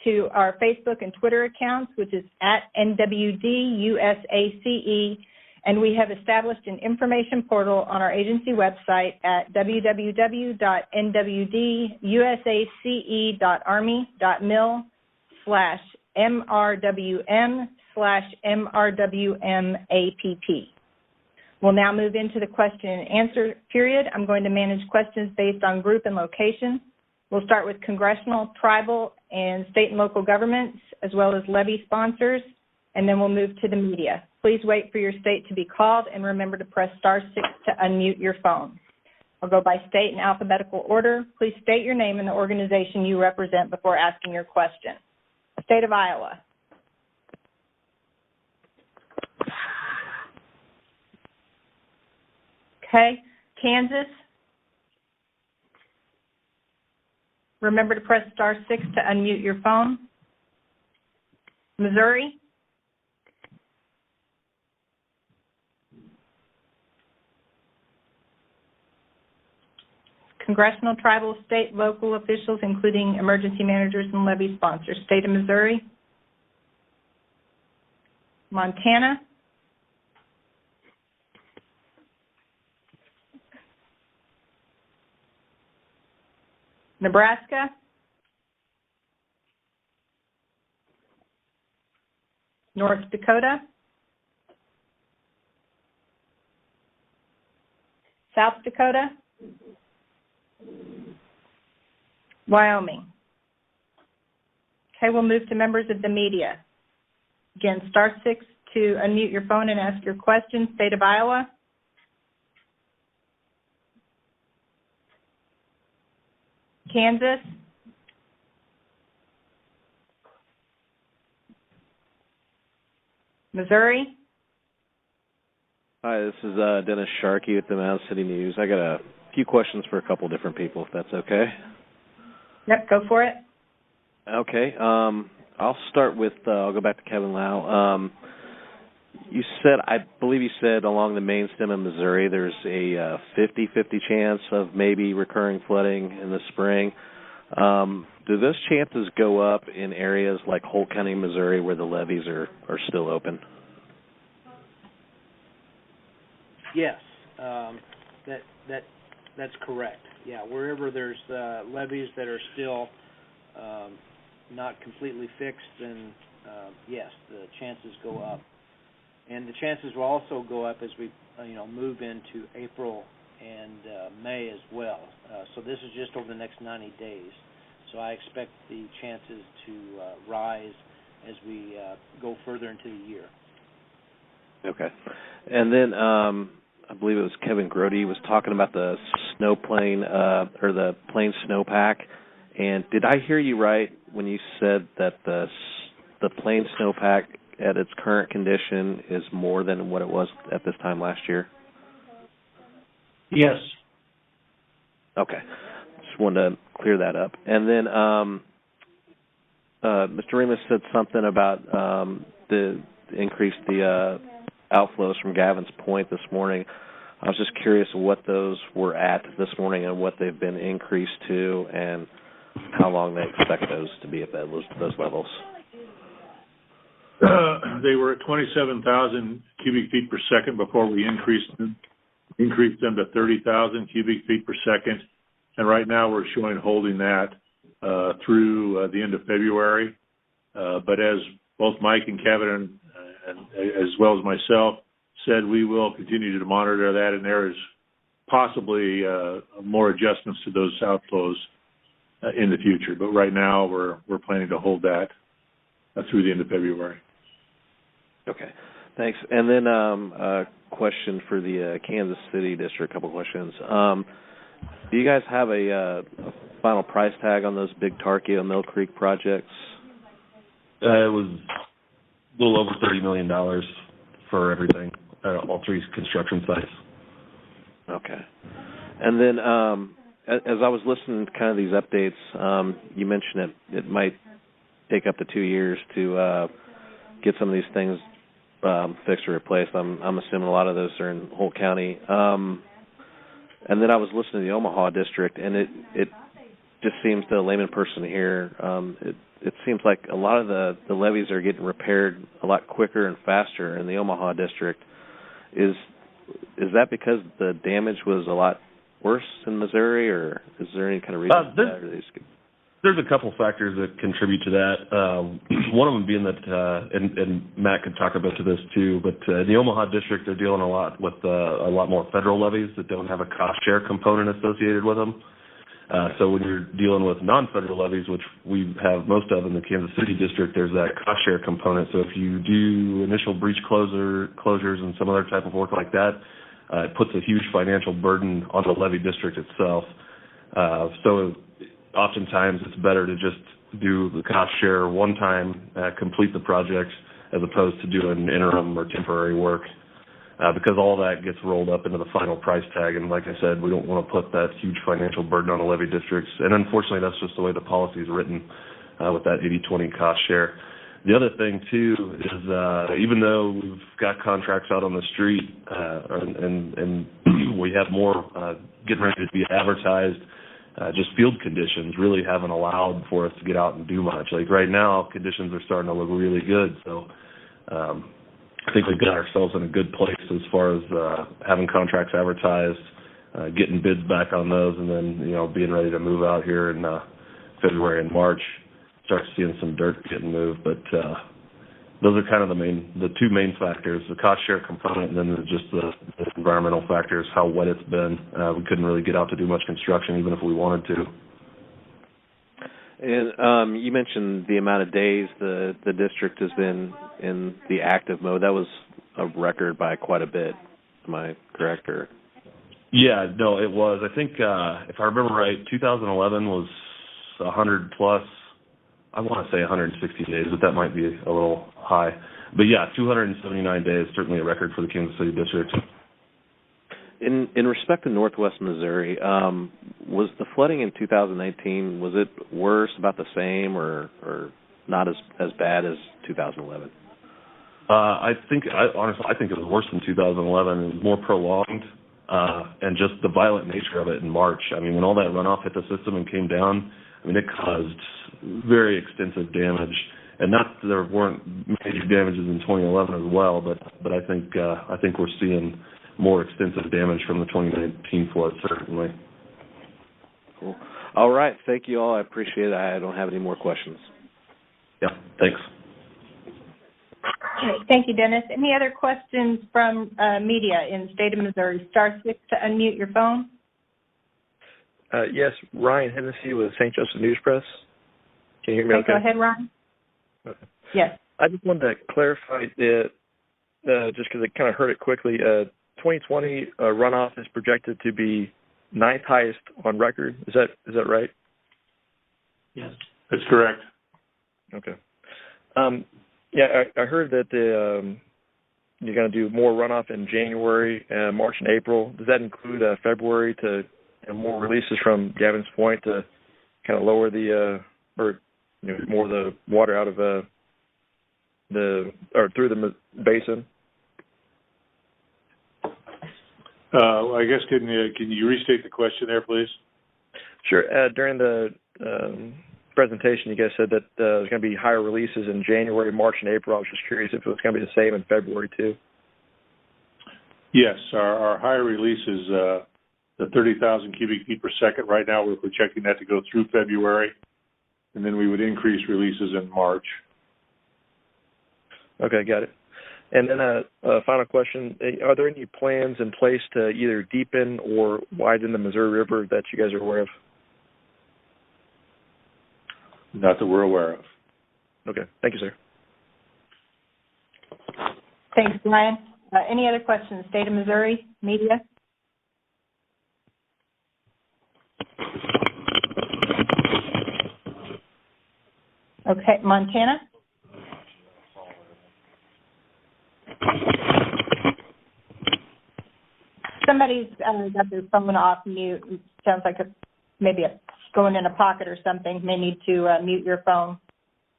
to our Facebook and Twitter accounts, which is at NWDUSACE, and we have established an information portal on our agency website at www.nwdUSACE.army.mil/MRWM/MRWMAPP. We'll now move into the question and answer period. I'm going to manage questions based on group and location. We'll start with congressional, tribal, and state and local governments, as well as levee sponsors, and then we'll move to the media. Please wait for your state to be called, and remember to press *6 to unmute your phone. I'll go by state in alphabetical order. Please state your name and the organization you represent before asking your question. State of Iowa. Okay. Kansas. Remember to press *6 to unmute your phone. Missouri. Congressional, tribal, state, local officials, including emergency managers and levee sponsors. State of Missouri. Montana. Nebraska. North Dakota. South Dakota. Wyoming. Okay, we'll move to members of the media. Again, *6 to unmute your phone and ask your question. State of Iowa. Kansas. Missouri. Hi, this is Dennis Sharkey with the Mound City News. I got a few questions for a couple different people, if that's okay. Yep, go for it. Okay. I'll start with, I'll go back to Kevin Lau. You said, I believe you said along the main stem of Missouri, there's a 50-50 chance of maybe recurring flooding in the spring. Do those chances go up in areas like Holt County, Missouri, where the levees are still open? Yes, that's correct. Yeah, wherever there's levees that are still not completely fixed, then yes, the chances go up. And the chances will also go up as we move into April and May as well. So this is just over the next 90 days. So I expect the chances to rise as we go further into the year. Okay. And then I believe it was Kevin Grody was talking about the snow plane or the plane snowpack. And did I hear you right when you said that the plane snowpack at its current condition is more than what it was at this time last year? Yes. Okay. Just wanted to clear that up. And then Mr. Remus said something about the outflows from Gavins Point this morning. I was just curious what those were at this morning and what they've been increased to and how long they expect those to be at those levels. They were at 27,000 cubic feet per second before we increased them to 30,000 cubic feet per second. And right now we're showing holding that through the end of February. But as both Mike and Kevin and as well as myself said, we will continue to monitor that, and there is possibly more adjustments to those outflows in the future. But right now we're planning to hold that through the end of February. Okay, thanks. And then a question for the Kansas City District, a couple questions. Do you guys have a final price tag on those big Tarkio Mill Creek projects? It was a little over $30 million for everything at all three construction sites. Okay. And then as I was listening to kind of these updates, you mentioned it might take up to 2 years to get some of these things fixed or replaced. I'm assuming a lot of those are in Holt County. And then I was listening to the Omaha District, and it just seems to a layman person here, it seems like a lot of the levees are getting repaired a lot quicker and faster in the Omaha District. Is that because the damage was a lot worse in Missouri, or is there any kind of reason for that? Or there's a couple factors that contribute to that. One of them being that, and Matt could talk about to this too, but in the Omaha District, they're dealing a lot with a lot more federal levies that don't have a cost share component associated with them. So when you're dealing with non-federal levies, which we have most of in the Kansas City District, there's that cost share component. So if you do initial breach closures and some other type of work like that, it puts a huge financial burden on the levee district itself. So oftentimes it's better to just do the cost share one time, complete the project, as opposed to doing interim or temporary work, because all that gets rolled up into the final price tag. And like I said, we don't want to put that huge financial burden on the levee districts. And unfortunately, that's just the way the policy is written with that 80-20 cost share. The other thing, too, is even though we've got contracts out on the street and we have more getting ready to be advertised, just field conditions really haven't allowed for us to get out and do much. Like right now, conditions are starting to look really good. So I think we've got ourselves in a good place as far as having contracts advertised, getting bids back on those, and then, being ready to move out here in February and March, start seeing some dirt getting moved. But those are kind of the two main factors, the cost share component and then just the environmental factors, how wet it's been. We couldn't really get out to do much construction even if we wanted to. And you mentioned the amount of days the district has been in the active mode. That was a record by quite a bit. Am I correct? Or? Yeah, no, it was. I think, if I remember right, 2011 was 100 plus. I want to say 160 days, but that might be a little high. But yeah, 279 days, certainly a record for the Kansas City District. In respect to Northwest Missouri, was the flooding in 2019, was it worse, about the same, or not as bad as 2011? Honestly, I think it was worse than 2011. It was more prolonged, and just the violent nature of it in March. I mean, when all that runoff hit the system and came down, it caused very extensive damage. And not that there weren't major damages in 2011 as well, but I think we're seeing more extensive damage from the 2019 flood, certainly. Cool. All right. Thank you all. I appreciate it. I don't have any more questions. Yeah, thanks. Okay. Thank you, Dennis. Any other questions from media in the state of Missouri? Star 6 to unmute your phone. Yes, Ryan Hennessy with St. Joseph News Press. Can you hear me okay? Go ahead, Ryan. Okay. Yes. I just wanted to clarify that, just because I kind of heard it quickly, 2020 runoff is projected to be 9th highest on record. Is that right? Yes. That's correct. Okay. Yeah, I heard that you're going to do more runoff in January, March, and April. Does that include February to more releases from Gavins Point to kind of lower the more of the water out of through the basin? I guess can you restate the question there, please? Sure. During the presentation, you guys said that there's going to be higher releases in January, March, and April. I was just curious if it was going to be the same in February too. Yes, our higher release is the 30,000 cubic feet per second. Right now, we're projecting that to go through February, and then we would increase releases in March. Okay, got it. And then a final question. Are there any plans in place to either deepen or widen the Missouri River that you guys are aware of? Not that we're aware of. Okay. Thank you, sir. Thanks, Ryan. Any other questions? State of Missouri, media? Okay, Montana? Somebody's got their phone off mute. It sounds like maybe going in a pocket or something. May need to mute your phone.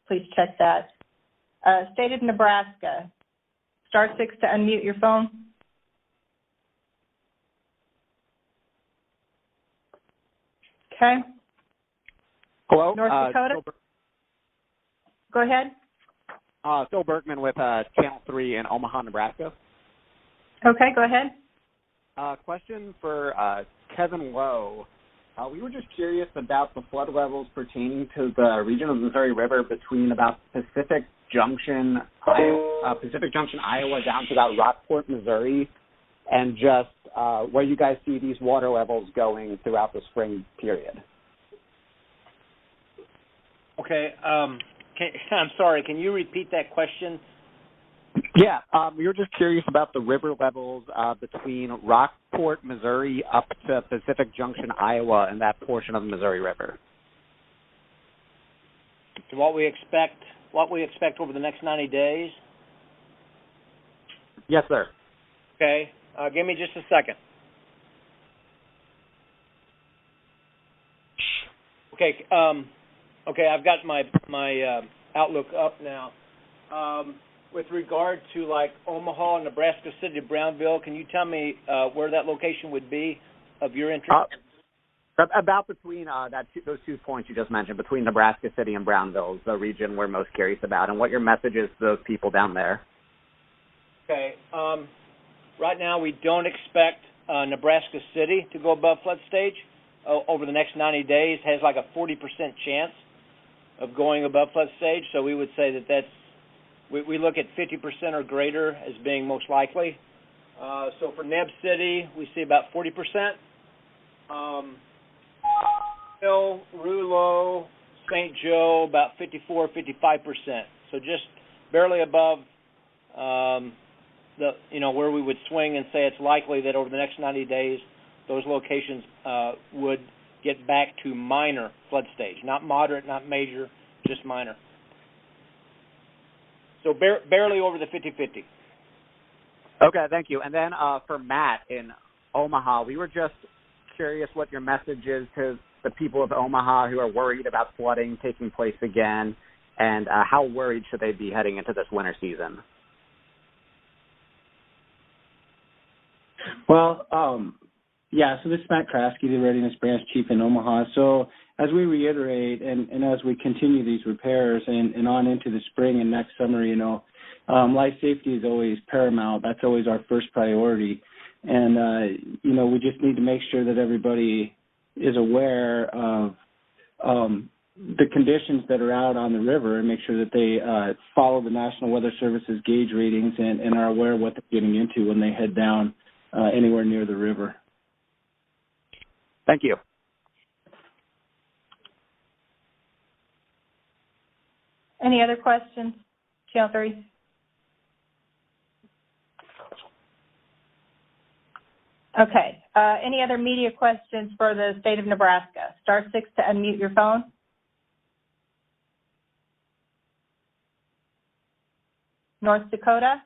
Please check that. State of Nebraska. Star 6 to unmute your phone. Okay. Hello. North Dakota. Go ahead. Phil Bergman with Channel 3 in Omaha, Nebraska. Okay, go ahead. Question for Kevin Lowe. We were just curious about the flood levels pertaining to the region of the Missouri River between about Pacific Junction, Iowa, down to about Rockport, Missouri, and just where you guys see these water levels going throughout the spring period. Okay. I'm sorry. Can you repeat that question? Yeah, we were just curious about the river levels between Rockport, Missouri, up to Pacific Junction, Iowa, and that portion of the Missouri River. So what we expect over the next 90 days? Yes, sir. Okay. Give me just a second. Okay. Okay, I've got my Outlook up now. With regard to like Omaha, Nebraska City, Brownville, can you tell me where that location would be of your interest? About between those 2 points you just mentioned, between Nebraska City and Brownville is the region we're most curious about, and what your message is to those people down there. Okay. Right now we don't expect Nebraska City to go above flood stage. Over the next 90 days has like a 40% chance of going above flood stage, so we would say that's we look at 50% or greater as being most likely. So for Neb City, we see about 40%. Hill, Rouleau, St. Joe, about 54, 55%. So just barely above where we would swing and say it's likely that over the next 90 days, those locations would get back to minor flood stage, not moderate, not major, just minor. So barely over the 50-50. Okay, thank you. And then for Matt in Omaha, we were just curious what your message is to the people of Omaha who are worried about flooding taking place again, and how worried should they be heading into this winter season? Well, so this is Matt Kraske, the Readiness Branch Chief in Omaha. So as we reiterate and as we continue these repairs and on into the spring and next summer, life safety is always paramount. That's always our first priority. And, we just need to make sure that everybody is aware of the conditions that are out on the river and make sure that they follow the National Weather Service's gauge readings and are aware of what they're getting into when they head down anywhere near the river. Thank you. Any other questions? Channel 3. Okay. Any other media questions for the state of Nebraska? Star 6 to unmute your phone. North Dakota.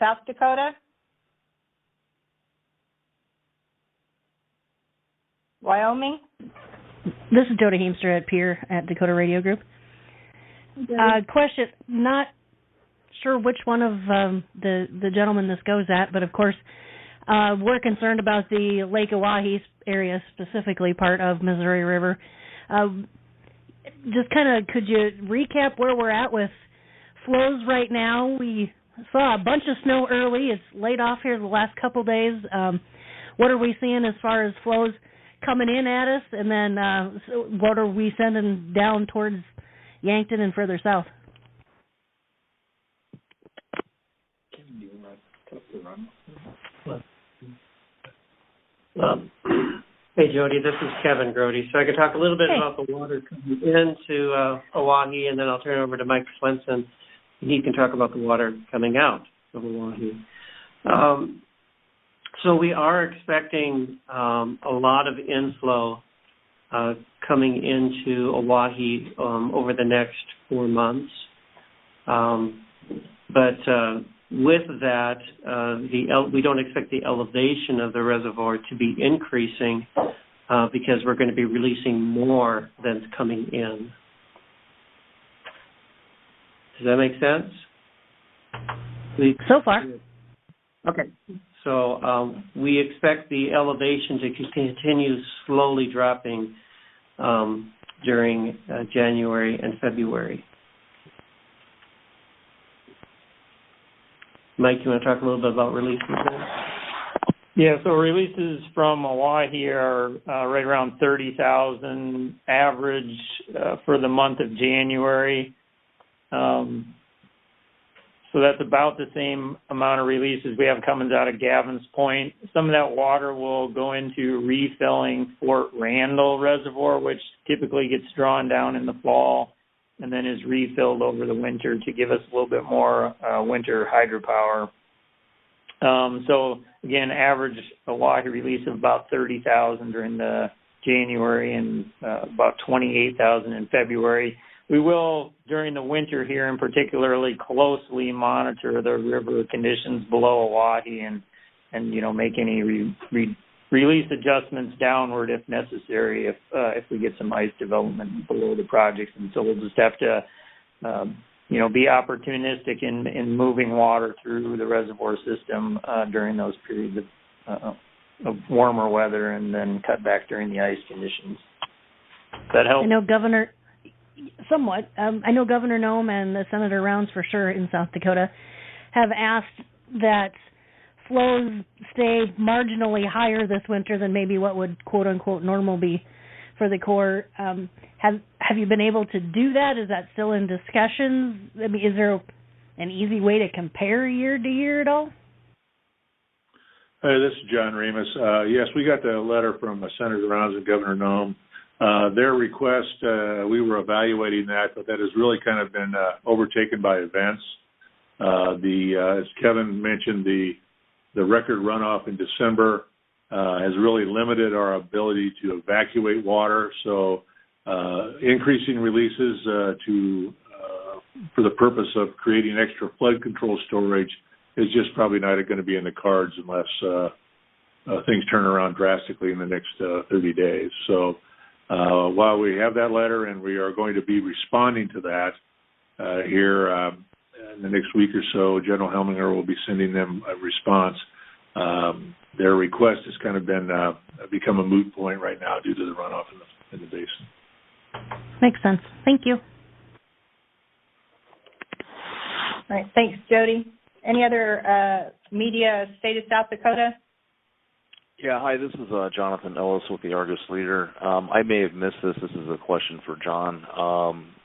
South Dakota. Wyoming. This is Jody Heemster at Peer at Dakota Radio Group. Question, not sure which one of the gentlemen this goes at, but of course we're concerned about the Lake Oahe area, specifically part of Missouri River. Just kind of, could you recap where we're at with flows right now? We saw a bunch of snow early. It's laid off here the last couple days. What are we seeing as far as flows coming in at us, and then so what are we sending down towards Yankton and further south? Hey, Jody, this is Kevin Grody. So I can talk a little bit about the water coming into Oahe, and then I'll turn it over to Mike Swenson, and he can talk about the water coming out of Oahe. So we are expecting a lot of inflow coming into Oahe over the next 4 months. But with that, we don't expect the elevation of the reservoir to be increasing because we're going to be releasing more than's coming in. Does that make sense? So far. Okay. So we expect the elevation to continue slowly dropping during January and February. Mike, you want to talk a little bit about releases there? Yeah, so releases from Oahe are right around 30,000 average for the month of January. So that's about the same amount of releases we have coming out of Gavins Point. Some of that water will go into refilling Fort Randall Reservoir, which typically gets drawn down in the fall and then is refilled over the winter to give us a little bit more winter hydropower. So again, average Oahe release of about 30,000 during the January and about 28,000 in February. We will, during the winter here, and particularly closely monitor the river conditions below Oahe and make any release adjustments downward if necessary if we get some ice development below the projects. And so we'll just have to be opportunistic in moving water through the reservoir system during those periods of warmer weather, and then cut back during the ice conditions. Does that help? I know Governor Nome and Senator Rounds, for sure, in South Dakota, have asked that flows stay marginally higher this winter than maybe what would quote-unquote normal be for the Corps. Have you been able to do that? Is that still in discussions? I mean, is there an easy way to compare year to year at all? Hey, this is John Remus. Yes, we got the letter from Senator Rounds and Governor Nome. Their request, we were evaluating that, but that has really kind of been overtaken by events. As Kevin mentioned, the record runoff in December has really limited our ability to evacuate water. So increasing releases for the purpose of creating extra flood control storage is just probably not going to be in the cards unless things turn around drastically in the next 30 days. So while we have that letter and we are going to be responding to that here in the next week or so, General Helminger will be sending them a response. Their request has kind of become a moot point right now due to the runoff in the basin. Makes sense. Thank you. All right. Thanks, Jody. Any other media, state of South Dakota? Yeah, hi, this is Jonathan Ellis with the Argus Leader. I may have missed this. This is a question for John.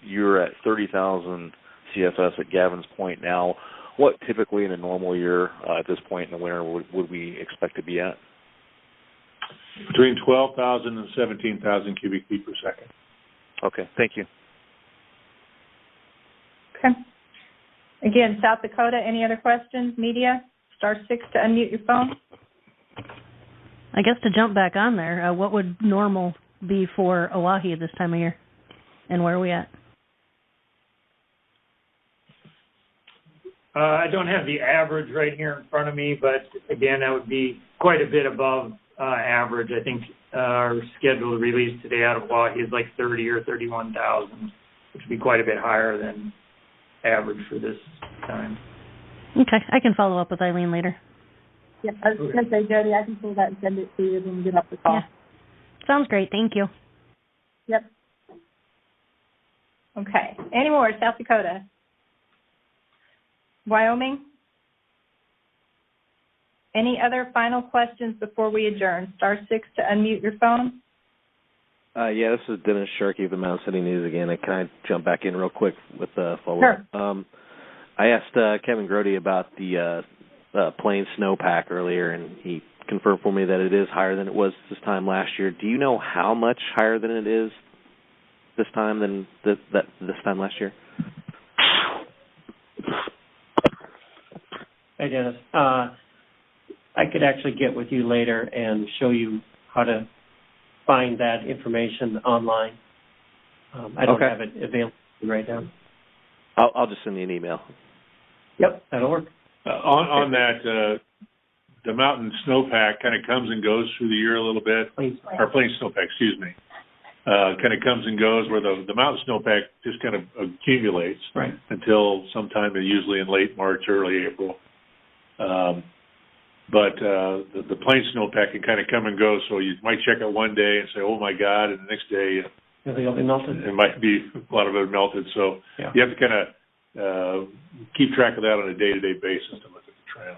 You're at 30,000 CFS at Gavins Point now. What typically in a normal year at this point in the winter would we expect to be at? Between 12,000 and 17,000 cubic feet per second. Okay, thank you. Okay. Again, South Dakota, any other questions? Media, *6 to unmute your phone. I guess to jump back on there, what would normal be for Oahe at this time of year? And where are we at? I don't have the average right here in front of me, but again, that would be quite a bit above average. I think our scheduled release today out of Oahe is like 30 or 31,000, which would be quite a bit higher than average for this time. Okay, I can follow up with Eileen later. Yeah, I was going to say, Jody, I can pull that and send it to you when we get off the call. Yeah. Sounds great. Thank you. Yep. Okay. Any more? South Dakota? Wyoming? Any other final questions before we adjourn? *6 to unmute your phone. Yeah, this is Dennis Sharkey of the Mound City News again. Can I jump back in real quick with the follow-up? Sure. I asked Kevin Grody about the plain snowpack earlier, and he confirmed for me that it is higher than it was this time last year. Do you know how much higher than it is this time than this time last year? Hey, Dennis. I could actually get with you later and show you how to find that information online. I don't have it available right now. I'll just send you an email. Yep, that'll work. On that, the mountain snowpack kind of comes and goes through the year a little bit. Or plain snowpack, excuse me. kind of comes and goes, where the mountain snowpack just kind of accumulates until sometime usually in late March, early April. But the plain snowpack can kind of come and go, so you might check it one day and say, oh my God, and the next day it'll be melted. It might be a lot of it melted. So you have to kind of keep track of that on a day-to-day basis to look at the trend.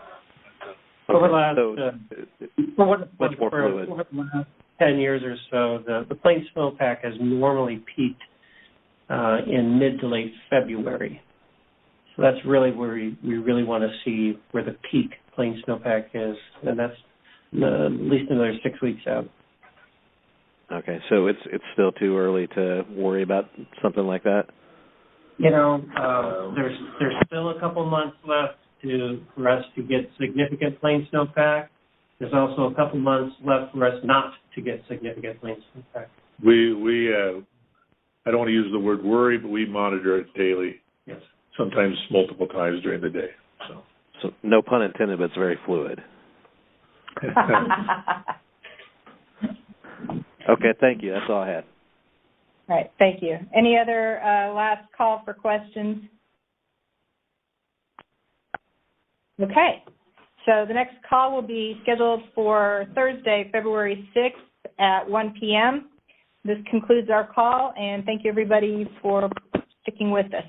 Over the last 10 years or so, the plain snowpack has normally peaked in mid to late February. So that's really where we really want to see where the peak plain snowpack is, and that's at least another 6 weeks out. Okay, so it's still too early to worry about something like that? You know, there's still a couple months left for us to get significant plain snowpack. There's also a couple months left for us not to get significant plain snowpack. We I don't want to use the word worry, but we monitor it daily. Yes. Sometimes multiple times during the day. So no pun intended, but it's very fluid. Okay, thank you. That's all I had. All right, thank you. Any other last call for questions? Okay, so the next call will be scheduled for Thursday, February 6th at 1 p.m. This concludes our call, and thank you, everybody, for sticking with us.